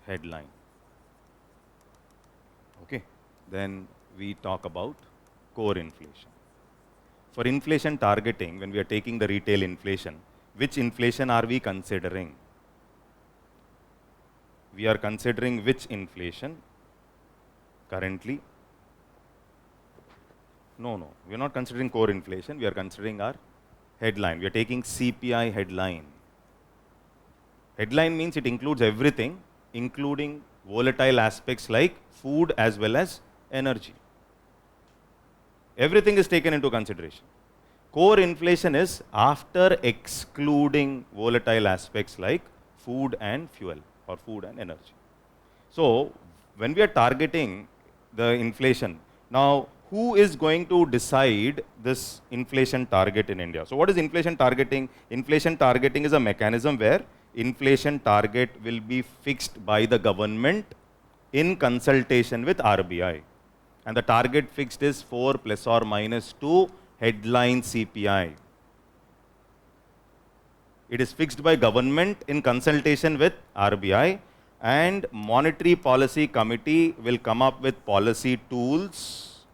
headline. Okay. Then we talk about core inflation. For inflation targeting, when we are taking the retail inflation, which inflation are we considering? We are considering which inflation currently? No, we are not considering core inflation, we are considering our headline. We are taking CPI headline. Headline means it includes everything, including volatile aspects like food as well as energy. Everything is taken into consideration. Core inflation is after excluding volatile aspects like food and fuel or food and energy. So when we are targeting the inflation, now who is going to decide this inflation target in India? So what is inflation targeting? Inflation targeting is a mechanism where inflation target will be fixed by the government in consultation with RBI. And the target fixed is 4 plus or minus 2 headline CPI. It is fixed by government in consultation with RBI, and Monetary Policy Committee will come up with policy tools,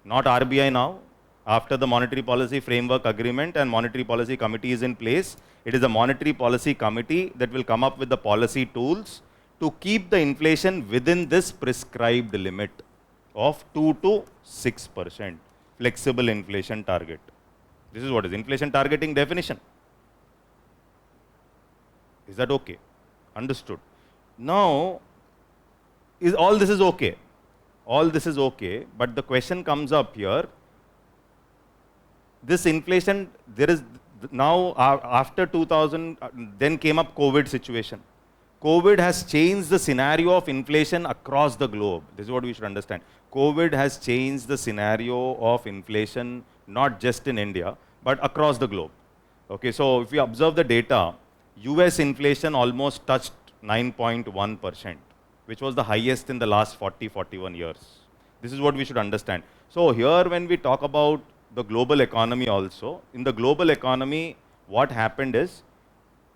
not RBI now. After the Monetary Policy Framework Agreement and Monetary Policy Committee is in place, it is the Monetary Policy Committee that will come up with the policy tools to keep the inflation within this prescribed limit of 2 to 6% flexible inflation target. This is what is inflation targeting definition. Is that okay? Understood. Now, all this is okay. All this is okay, but the question comes up here. This inflation, there is now after 2000, then came up COVID situation. COVID has changed the scenario of inflation across the globe. This is what we should understand. COVID has changed the scenario of inflation, not just in India, but across the globe. Okay, so if we observe the data, US inflation almost touched 9.1%, which was the highest in the last 41 years. This is what we should understand. So here when we talk about the global economy also, in the global economy, what happened is,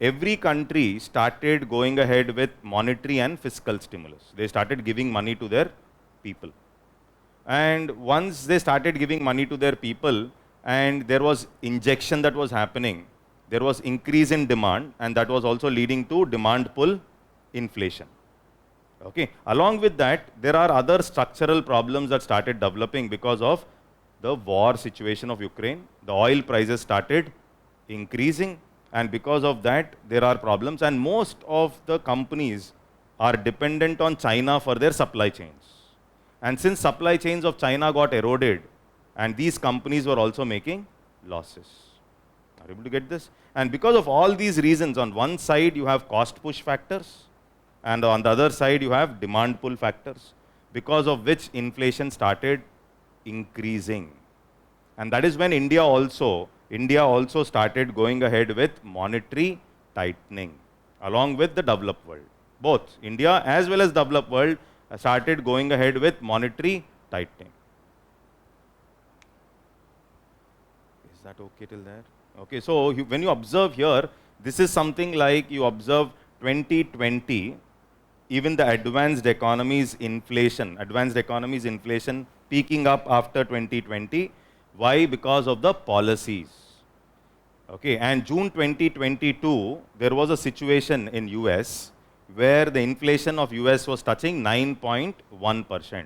every country started going ahead with monetary and fiscal stimulus. They started giving money to their people. And once they started giving money to their people, and there was injection that was happening, there was increase in demand, and that was also leading to demand pull inflation. Okay. Along with that, there are other structural problems that started developing because of the war situation of Ukraine. The oil prices started increasing, And because of that, there are problems. And most of the companies are dependent on China for their supply chains. And since supply chains of China got eroded, and these companies were also making losses. Are you able to get this? And because of all these reasons, on one side you have cost push factors, and on the other side you have demand pull factors, because of which inflation started increasing. And that is when India also started going ahead with monetary tightening, along with the developed world. Both India as well as developed world started going ahead with monetary tightening. Is that okay till there? Okay, so when you observe here, this is something like you observe 2020, even the advanced economies inflation peaking up after 2020. Why? Because of the policies. Okay, and June 2022, there was a situation in US where the inflation of US was touching 9.1%.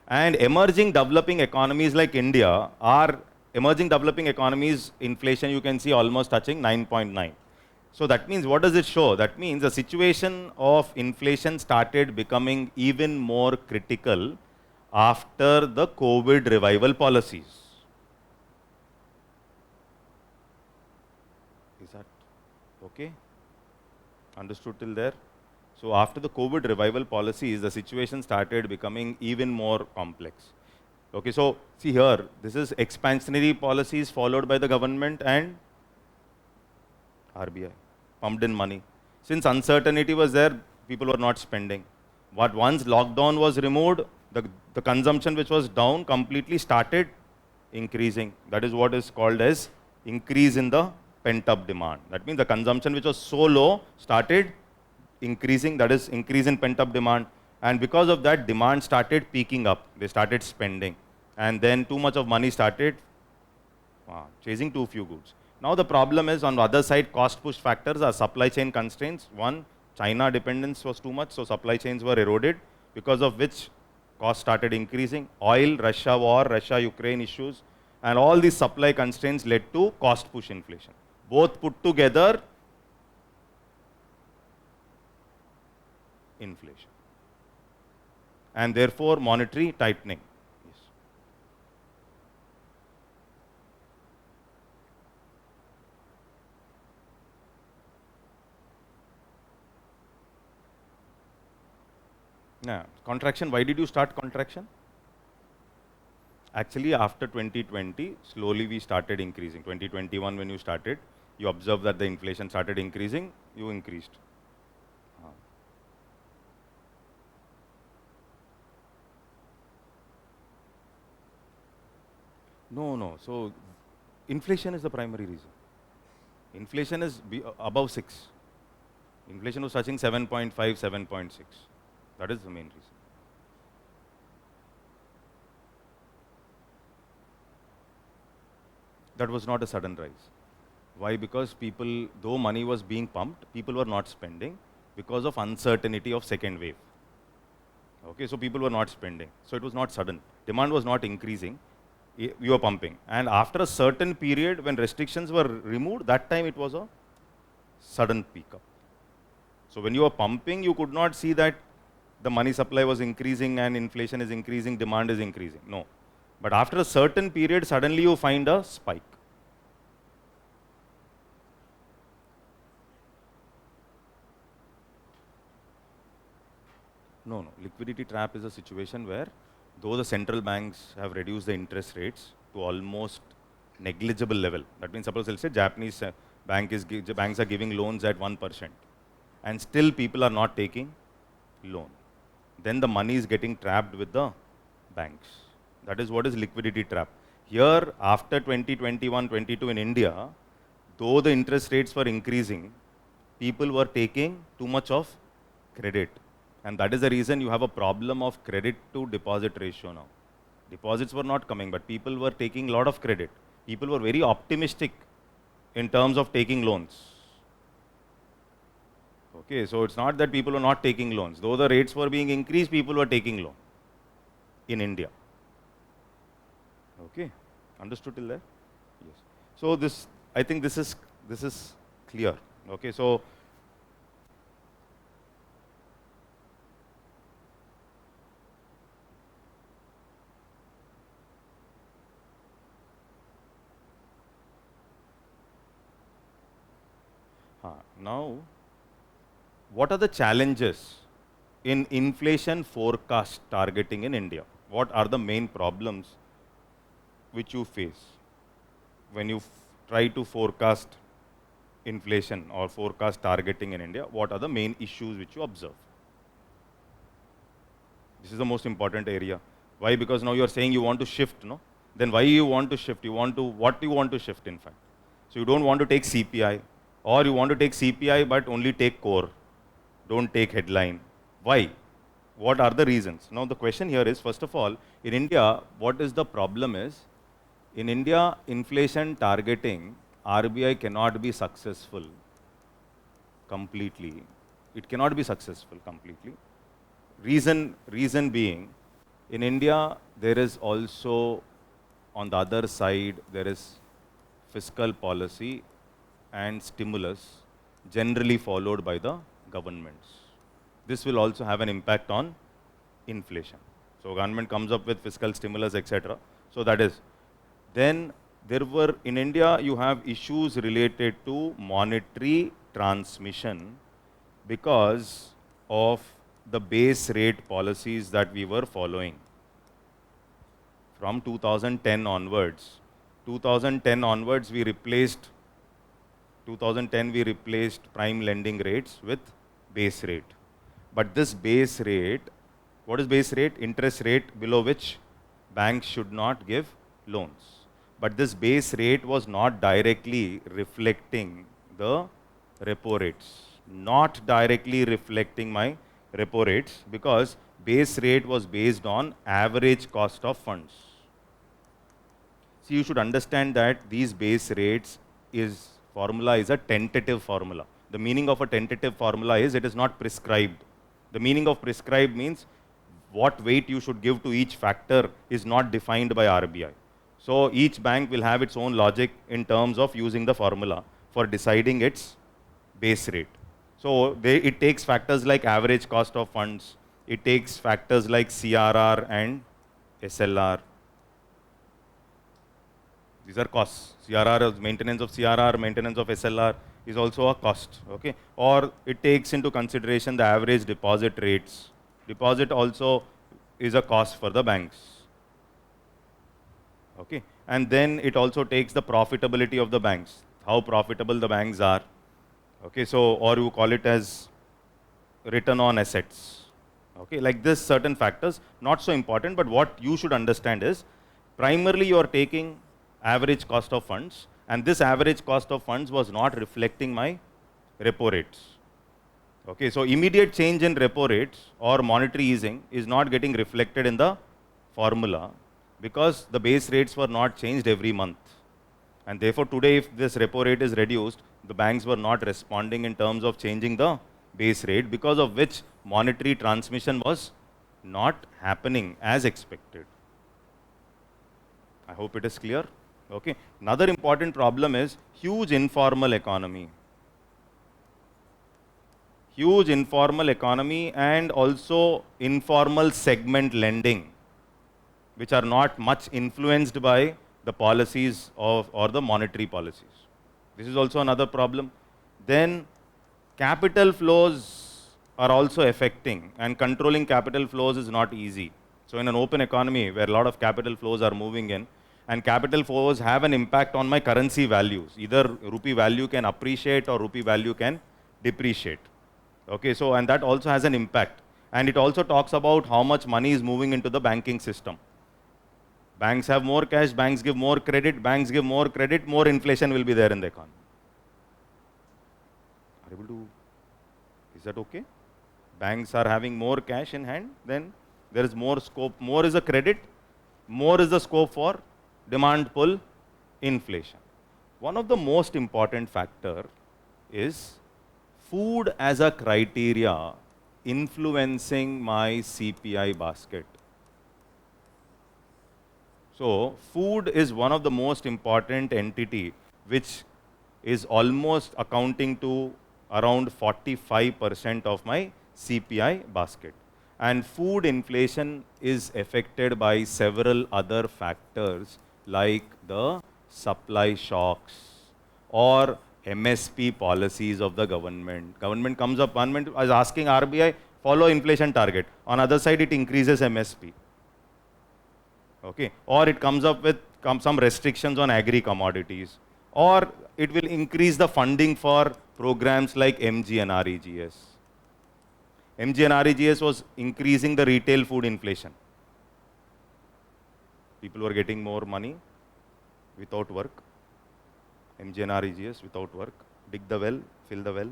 And emerging developing economies like India, are emerging developing economies inflation, you can see almost touching 9.9. So that means, what does it show? That means the situation of inflation started becoming even more critical after the COVID revival policies. Is that okay? Understood till there? So after the COVID revival policies, the situation started becoming even more complex. Okay, so see here, this is expansionary policies followed by the government and RBI, pumped in money. Since uncertainty was there, people were not spending. But once lockdown was removed, the consumption which was down completely started increasing. That is what is called as increase in the pent-up demand. That means the consumption which was so low started increasing, that is increase in pent-up demand. And because of that, demand started peaking up. They started spending. And then too much of money started chasing too few goods. Now the problem is, on the other side, cost push factors are supply chain constraints. One, China dependence was too much, so supply chains were eroded, because of which cost started increasing. Oil, Russia war, Russia-Ukraine issues, and all these supply constraints led to cost push inflation. Both put together, inflation. And therefore, monetary tightening. Yes. Yeah. Contraction, why did you start contraction? Actually, after 2020, slowly we started increasing. 2021, when you started, you observed that the inflation started increasing, you increased. No. So inflation is the primary reason. Inflation is above 6. Inflation was touching 7.5, 7.6. That is the main reason. That was not a sudden rise. Why? Because people, though money was being pumped, people were not spending because of uncertainty of second wave. Okay, so people were not spending. So it was not sudden. Demand was not increasing. We were pumping. And after a certain period, when restrictions were removed, that time it was a sudden peak up. So when you were pumping, you could not see that the money supply was increasing and inflation is increasing, demand is increasing. No. But after a certain period, suddenly you find a spike. No. Liquidity trap is a situation where, though the central banks have reduced the interest rates to almost negligible level. That means, suppose let's say Japanese banks are giving loans at 1%, and still people are not taking loan. Then the money is getting trapped with the banks. That is what is liquidity trap. Here, after 2021-22 in India, though the interest rates were increasing, people were taking too much of credit. And that is the reason you have a problem of credit to deposit ratio now. Deposits were not coming, but people were taking a lot of credit. People were very optimistic in terms of taking loans. Okay, so it's not that people were not taking loans. Though the rates were being increased, people were taking loan in India. Okay, understood till there? Yes. So this, I think this is clear. Okay, so now what are the challenges in inflation forecast targeting in India? What are the main problems which you face when you try to forecast inflation or forecast targeting in India? What are the main issues which you observe? This is the most important area. Why? Because now you are saying you want to shift, no? Then why you want to shift? You want to, what you want to shift in fact? So you don't want to take CPI, or you want to take CPI but only take core. Don't take headline. Why? What are the reasons? Now the question here is, first of all, in India, what is the problem is, in India, inflation targeting, RBI cannot be successful completely. It cannot be successful completely. Reason being, in India, there is also, on the other side, there is fiscal policy and stimulus generally followed by the governments. This will also have an impact on inflation. So government comes up with fiscal stimulus, etc. So that is. Then there were, in India, you have issues related to monetary transmission because of the base rate policies that we were following from 2010 onwards. 2010 onwards, we replaced 2010 we replaced prime lending rates with base rate. But this base rate, what is base rate? Interest rate below which banks should not give loans. But this base rate was not directly reflecting the repo rates, not directly reflecting my repo rates, because base rate was based on average cost of funds. So you should understand that these base rates formula is a tentative formula. The meaning of a tentative formula is it is not prescribed. The meaning of prescribed means what weight you should give to each factor is not defined by RBI. So each bank will have its own logic in terms of using the formula for deciding its base rate. So it takes factors like average cost of funds, it takes factors like CRR and SLR. These are costs. CRR, maintenance of CRR, maintenance of SLR is also a cost. Okay? Or it takes into consideration the average deposit rates. Deposit also is a cost for the banks. Okay? And then it also takes the profitability of the banks, how profitable the banks are. Okay? So, or you call it as return on assets. Okay? Like this, certain factors, not so important, but what you should understand is primarily you are taking average cost of funds, and this average cost of funds was not reflecting my repo rates. Okay, so immediate change in repo rates or monetary easing is not getting reflected in the formula because the base rates were not changed every month. And therefore today if this repo rate is reduced, the banks were not responding in terms of changing the base rate, because of which monetary transmission was not happening as expected. I hope it is clear. Okay. Another important problem is huge informal economy. Huge informal economy and also informal segment lending, which are not much influenced by the policies of or the monetary policies. This is also another problem. Then capital flows are also affecting, and controlling capital flows is not easy. So in an open economy where a lot of capital flows are moving in, and capital flows have an impact on my currency values. Either rupee value can appreciate or rupee value can depreciate. Okay, so and that also has an impact. And it also talks about how much money is moving into the banking system. Banks have more cash, banks give more credit, banks give more credit, more inflation will be there in the economy. Are able to, is that okay? Banks are having more cash in hand, then there is more scope, more is a credit, more is the scope for demand pull inflation. One of the most important factor is food as a criteria influencing my CPI basket. So food is one of the most important entity which is almost accounting to around 45% of my CPI basket. And food inflation is affected by several other factors like the supply shocks or MSP policies of the government. Government comes up, government is asking RBI, follow inflation target. On other side, it increases MSP. Okay, or it comes up with some restrictions on agri commodities, or it will increase the funding for programs like MG and REGS. MG and REGS was increasing the retail food inflation. People were getting more money without work. MG and REGS without work. Dig the well, fill the well,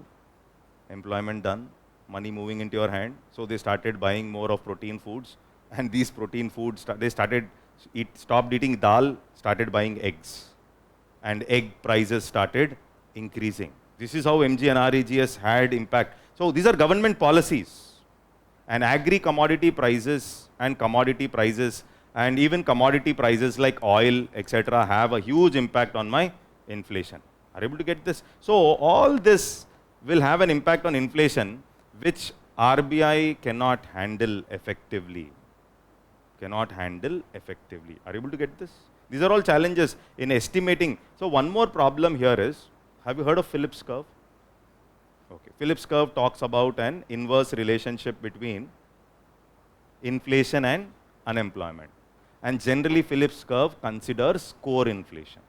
employment done, money moving into your hand. So they started buying more of protein foods, and these protein foods, stopped eating dal, started buying eggs, and egg prices started increasing. This is how MG and REGS had impact. So these are government policies, and agri commodity prices and commodity prices and even commodity prices like oil, etc., have a huge impact on my inflation. Are you able to get this? So all this will have an impact on inflation, which RBI cannot handle effectively. Cannot handle effectively. Are you able to get this? These are all challenges in estimating. So one more problem here is, have you heard of Phillips curve? Okay. Phillips curve talks about an inverse relationship between inflation and unemployment. And generally Phillips curve considers core inflation.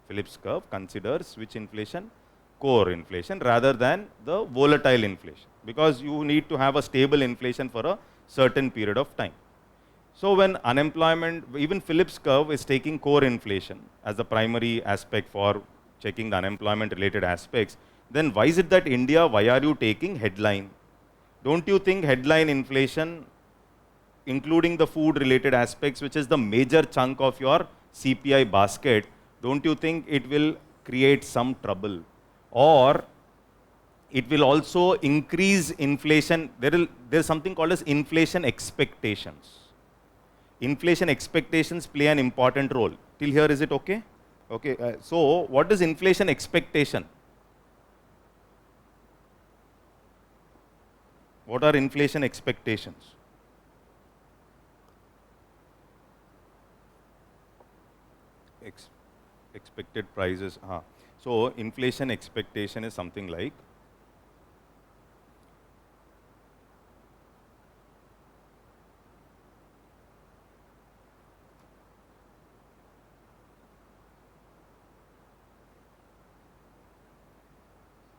Phillips curve considers which inflation? Core inflation rather than the volatile inflation, because you need to have a stable inflation for a certain period of time. So when unemployment, even Phillips curve is taking core inflation as the primary aspect for checking the unemployment related aspects, then why is it that India, why are you taking headline? Don't you think headline inflation, including the food related aspects, which is the major chunk of your CPI basket, don't you think it will create some trouble? Or it will also increase inflation. There's something called as inflation expectations. Inflation expectations play an important role. Till here, is it okay? Okay. So what is inflation expectation? What are inflation expectations? Expected prices. So inflation expectation is something like,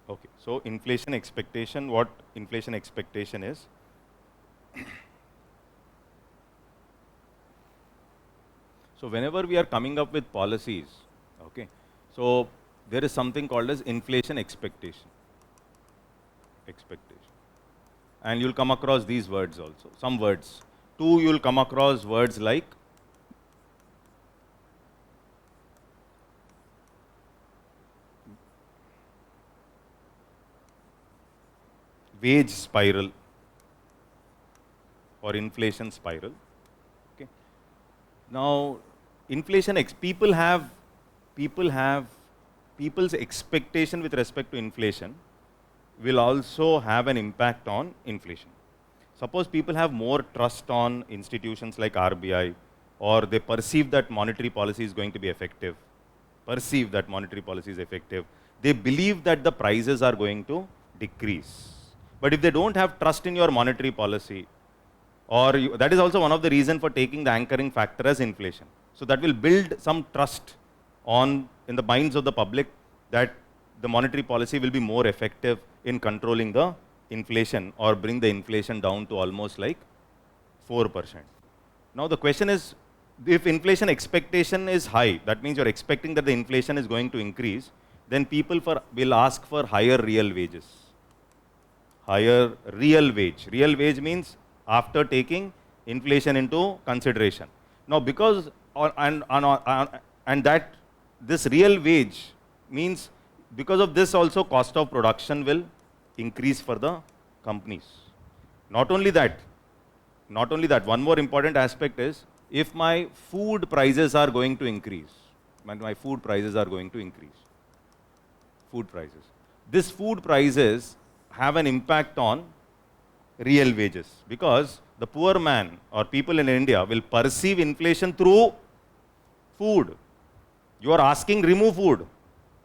okay, so inflation expectation, what inflation expectation is? So whenever we are coming up with policies, okay, so there is something called as inflation expectation. And you'll come across these words also, some words. Two, you'll come across words like wage spiral or inflation spiral. Okay. Now, inflation, people's expectation with respect to inflation will also have an impact on inflation. Suppose people have more trust on institutions like RBI, or they perceive that monetary policy is going to be effective. They believe that the prices are going to decrease. But if they don't have trust in your monetary policy, that is also one of the reasons for taking the anchoring factor as inflation. So that will build some trust in the minds of the public that the monetary policy will be more effective in controlling the inflation or bring the inflation down to almost like 4%. Now the question is, if inflation expectation is high, that means you're expecting that the inflation is going to increase, then people will ask for higher real wages. Higher real wage. Real wage means after taking inflation into consideration. Now because, and that this real wage means because of this also cost of production will increase for the companies. Not only that, one more important aspect is, if my food prices are going to increase, Food prices. This food prices have an impact on real wages, because the poor man or people in India will perceive inflation through food. You are asking remove food.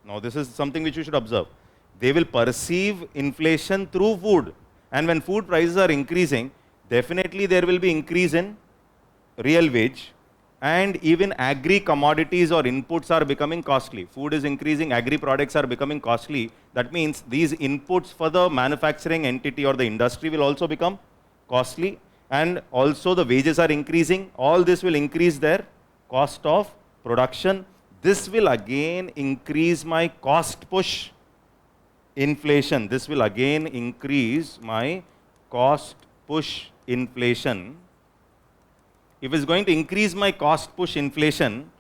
Now this is something which you should observe. They will perceive inflation through food, and when food prices are increasing, definitely there will be increase in real wage, and even agri commodities or inputs are becoming costly. Food is increasing, agri products are becoming costly. That means these inputs for the manufacturing entity or the industry will also become costly, and also the wages are increasing. All this will increase their cost of production. This will again increase my cost push inflation. This will again increase my cost push inflation. If it's going to increase my cost push inflation,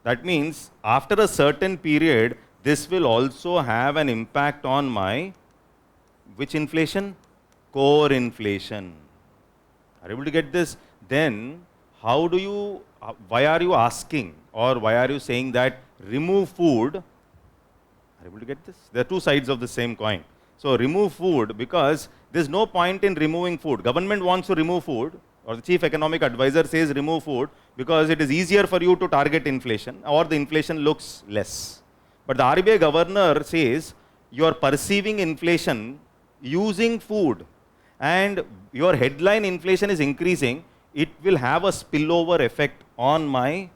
that means after a certain period, this will also have an impact on my, which inflation? Core inflation. Are you able to get this? Then how do you, why are you asking, or why are you saying that remove food? Are you able to get this? There are two sides of the same coin. So remove food, because there's no point in removing food. Government wants to remove food, or the chief economic advisor says remove food because it is easier for you to target inflation, or the inflation looks less. But the RBI governor says you are perceiving inflation using food, and your headline inflation is increasing. It will have a spillover effect on my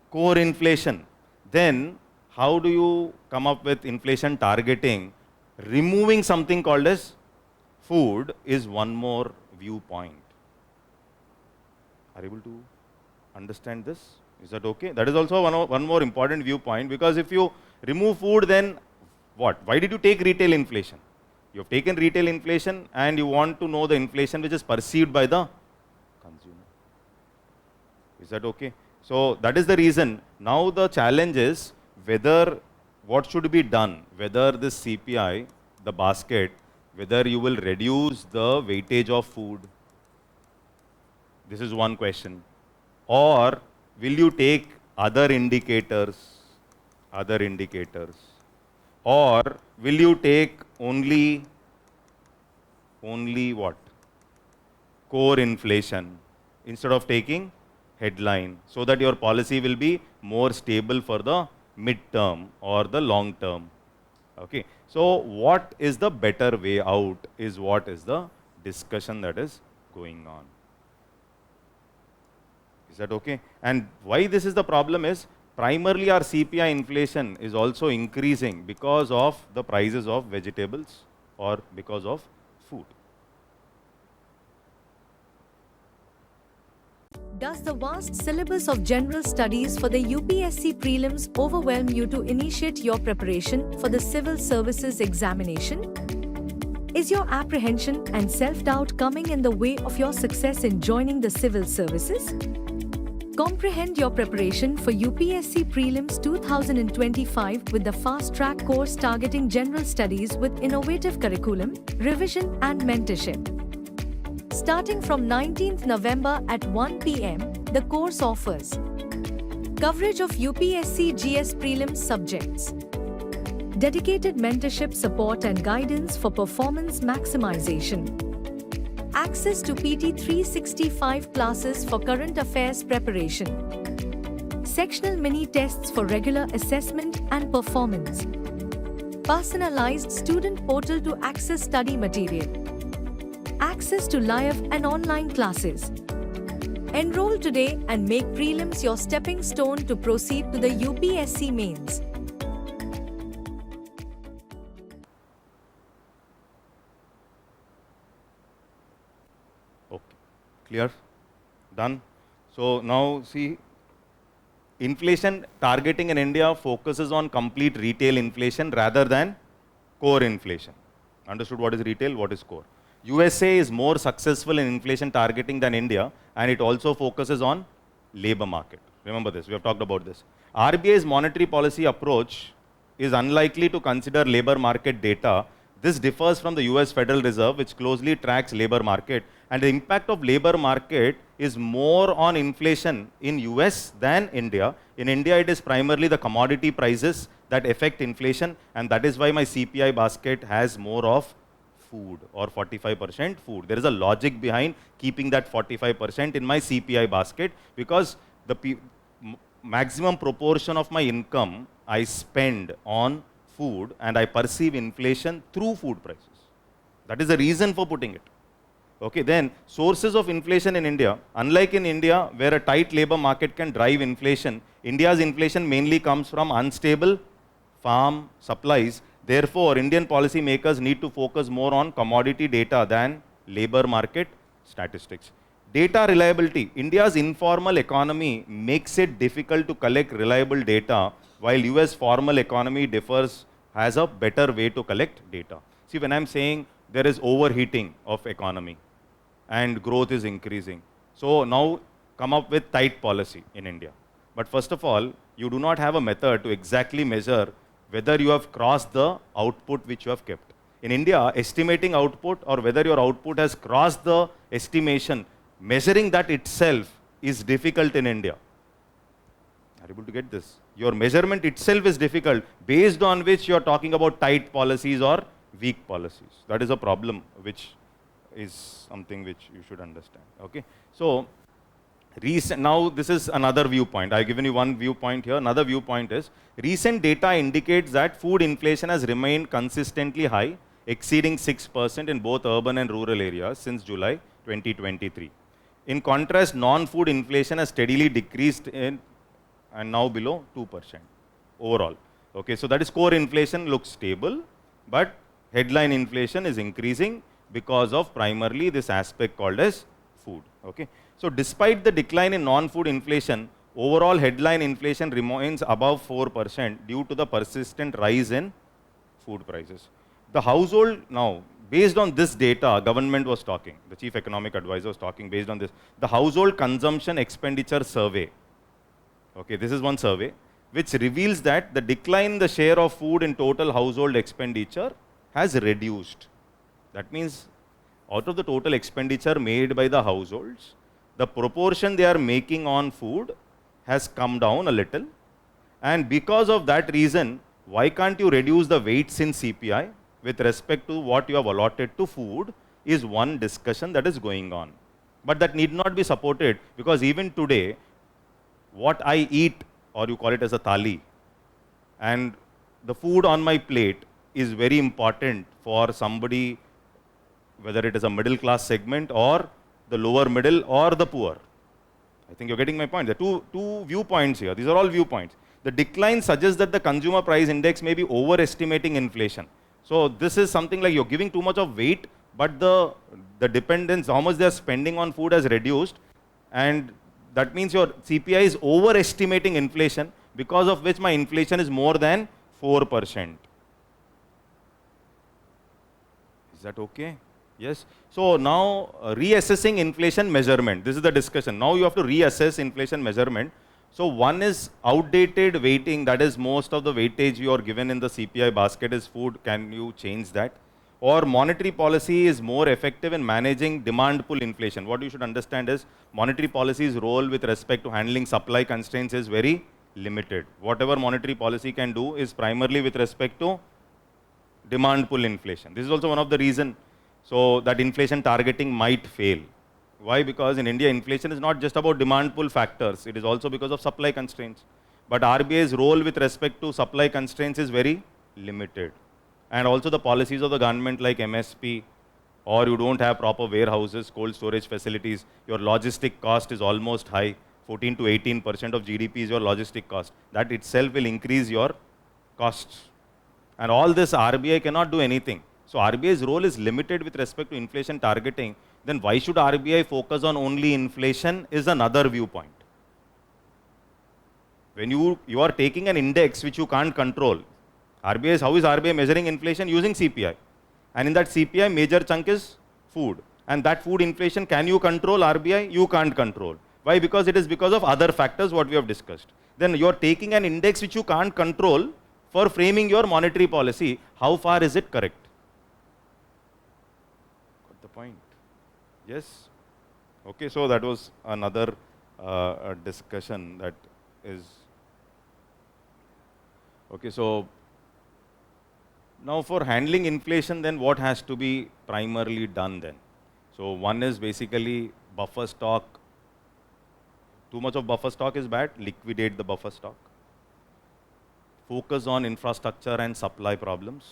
core inflation. Then how do you come up with inflation targeting? Removing something called as food is one more viewpoint. Are you able to understand this? Is that okay? That is also one more important viewpoint, because if you remove food, then what? Why did you take retail inflation? You have taken retail inflation and you want to know the inflation which is perceived by the consumer. Is that okay? So that is the reason. Now the challenge is whether what should be done, whether this CPI, the basket, whether you will reduce the weightage of food. This is one question. Or will you take other indicators? Or will you take only what? Core inflation instead of taking headline, so that your policy will be more stable for the mid-term or the long term. Okay. So what is the better way out is what is the discussion that is going on. Is that okay? And why this is the problem is, primarily our CPI inflation is also increasing because of the prices of vegetables or because of food. Does the vast syllabus of general studies for the UPSC prelims overwhelm you to initiate your preparation for the civil services examination? Is your apprehension and self-doubt coming in the way of your success in joining the civil services? Comprehend your preparation for UPSC Prelims 2025 with the fast-track course targeting general studies with innovative curriculum, revision and mentorship. Starting from 19th November at 1 p.m., the course offers coverage of UPSC GS Prelims subjects, dedicated mentorship support and guidance for performance maximization, access to PT 365 classes for current affairs preparation, sectional mini tests for regular assessment and performance, personalized student portal to access study material, access to live and online classes. Enroll today and make prelims your stepping stone to proceed to the UPSC mains. Okay, clear? Done? So now see, inflation targeting in India focuses on complete retail inflation rather than core inflation. Understood what is retail, what is core? USA is more successful in inflation targeting than India, and it also focuses on labor market. Remember this, we have talked about this. RBI's monetary policy approach is unlikely to consider labor market data. This differs from the US Federal Reserve, which closely tracks labor market, and the impact of labor market is more on inflation in US than India. In India, it is primarily the commodity prices that affect inflation, and that is why my CPI basket has more of food, or 45% food. There is a logic behind keeping that 45% in my CPI basket, because the maximum proportion of my income I spend on food, and I perceive inflation through food prices. That is the reason for putting it. Okay, then sources of inflation in India. Unlike in India, where a tight labor market can drive inflation, India's inflation mainly comes from unstable farm supplies. Therefore, Indian policy makers need to focus more on commodity data than labor market statistics. Data reliability. India's informal economy makes it difficult to collect reliable data, while US formal economy has a better way to collect data. See, when I'm saying there is overheating of economy and growth is increasing, so now come up with tight policy in India. But first of all, you do not have a method to exactly measure whether you have crossed the output which you have kept. In India, estimating output, or whether your output has crossed the estimation, measuring that itself is difficult in India. Are you able to get this? Your measurement itself is difficult, based on which you are talking about tight policies or weak policies. That is a problem, which is something which you should understand. Okay, so now this is another viewpoint. I've given you one viewpoint here. Another viewpoint is recent data indicates that food inflation has remained consistently high, exceeding 6% in both urban and rural areas since July 2023. In contrast, non-food inflation has steadily decreased and now below 2% overall. Okay, so that is core inflation looks stable, but headline inflation is increasing because of primarily this aspect called as food. Okay, so despite the decline in non-food inflation, overall headline inflation remains above 4% due to the persistent rise in food prices. The household, now based on this data, government was talking, the chief economic advisor was talking based on this, the household consumption expenditure survey. Okay, this is one survey which reveals that the decline in the share of food in total household expenditure has reduced. That means out of the total expenditure made by the households, the proportion they are making on food has come down a little. And because of that reason, why can't you reduce the weights in CPI with respect to what you have allotted to food is one discussion that is going on. But that need not be supported, because even today, what I eat, or you call it as a thali, and the food on my plate is very important for somebody, whether it is a middle class segment or the lower middle or the poor. I think you're getting my point. There are two viewpoints here. These are all viewpoints. The decline suggests that the consumer price index may be overestimating inflation. So this is something like you're giving too much of weight, but the dependence, how much they're spending on food has reduced, and that means your CPI is overestimating inflation, because of which my inflation is more than 4%. Is that okay? Yes. So now reassessing inflation measurement. This is the discussion. Now you have to reassess inflation measurement. So one is outdated weighting, that is most of the weightage you are given in the CPI basket is food. Can you change that? Or monetary policy is more effective in managing demand pull inflation. What you should understand is monetary policy's role with respect to handling supply constraints is very limited. Whatever monetary policy can do is primarily with respect to demand pull inflation. This is also one of the reasons so that inflation targeting might fail. Why? Because in India, inflation is not just about demand pull factors, it is also because of supply constraints. But RBI's role with respect to supply constraints is very limited. And also the policies of the government like MSP, or you don't have proper warehouses, cold storage facilities, your logistic cost is almost high, 14 to 18% of GDP is your logistic cost. That itself will increase your costs. And all this RBI cannot do anything. So RBI's role is limited with respect to inflation targeting. Then why should RBI focus on only inflation is another viewpoint. When you are taking an index which you can't control, how is RBI measuring inflation? Using CPI. And in that CPI, major chunk is food. And that food inflation, can you control RBI? You can't control. Why? Because it is because of other factors what we have discussed. Then you are taking an index which you can't control for framing your monetary policy. How far is it correct? Got the point? Yes? Okay, so that was another discussion that is. Okay, so now for handling inflation, then what has to be primarily done then? So one is basically buffer stock. Too much of buffer stock is bad, liquidate the buffer stock. Focus on infrastructure and supply problems.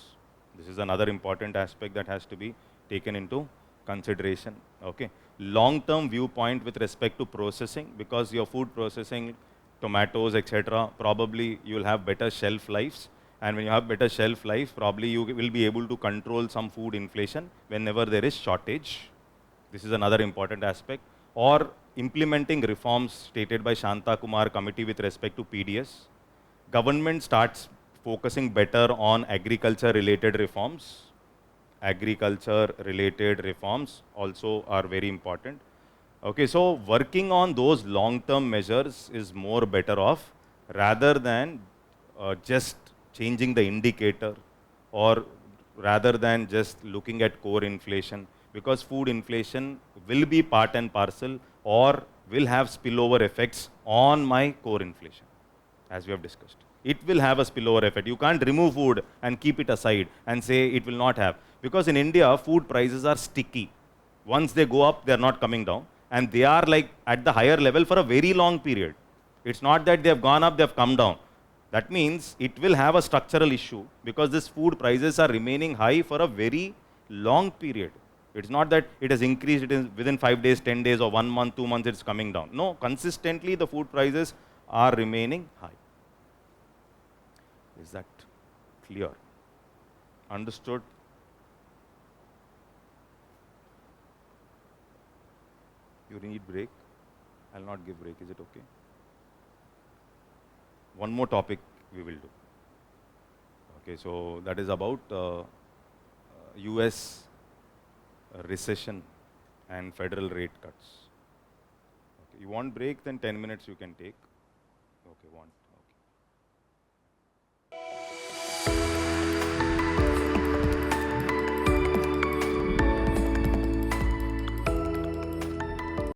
This is another important aspect that has to be taken into consideration. Okay. Long-term viewpoint with respect to processing, because your food processing, tomatoes, etc., probably you will have better shelf lives. And when you have better shelf life, probably you will be able to control some food inflation whenever there is shortage. This is another important aspect. Or implementing reforms stated by Shanta Kumar committee with respect to PDS. Government starts focusing better on agriculture related reforms. Agriculture related reforms also are very important. Okay, so working on those long term measures is more better off rather than just changing the indicator, or rather than just looking at core inflation, because food inflation will be part and parcel or will have spillover effects on my core inflation, as we have discussed. It will have a spillover effect. You can't remove food and keep it aside and say it will not have. Because in India, food prices are sticky. Once they go up, they are not coming down. And they are like at the higher level for a very long period. It's not that they have gone up, they have come down. That means it will have a structural issue because these food prices are remaining high for a very long period. It's not that it has increased, it is within 5 days, 10 days, or 1 month, 2 months, it's coming down. No, consistently the food prices are remaining high. Is that clear? Understood? You need break? I'll not give break. Is it okay? One more topic we will do. Okay, so that is about US recession and federal rate cuts. Okay, you want break? Then 10 minutes you can take. Okay, want.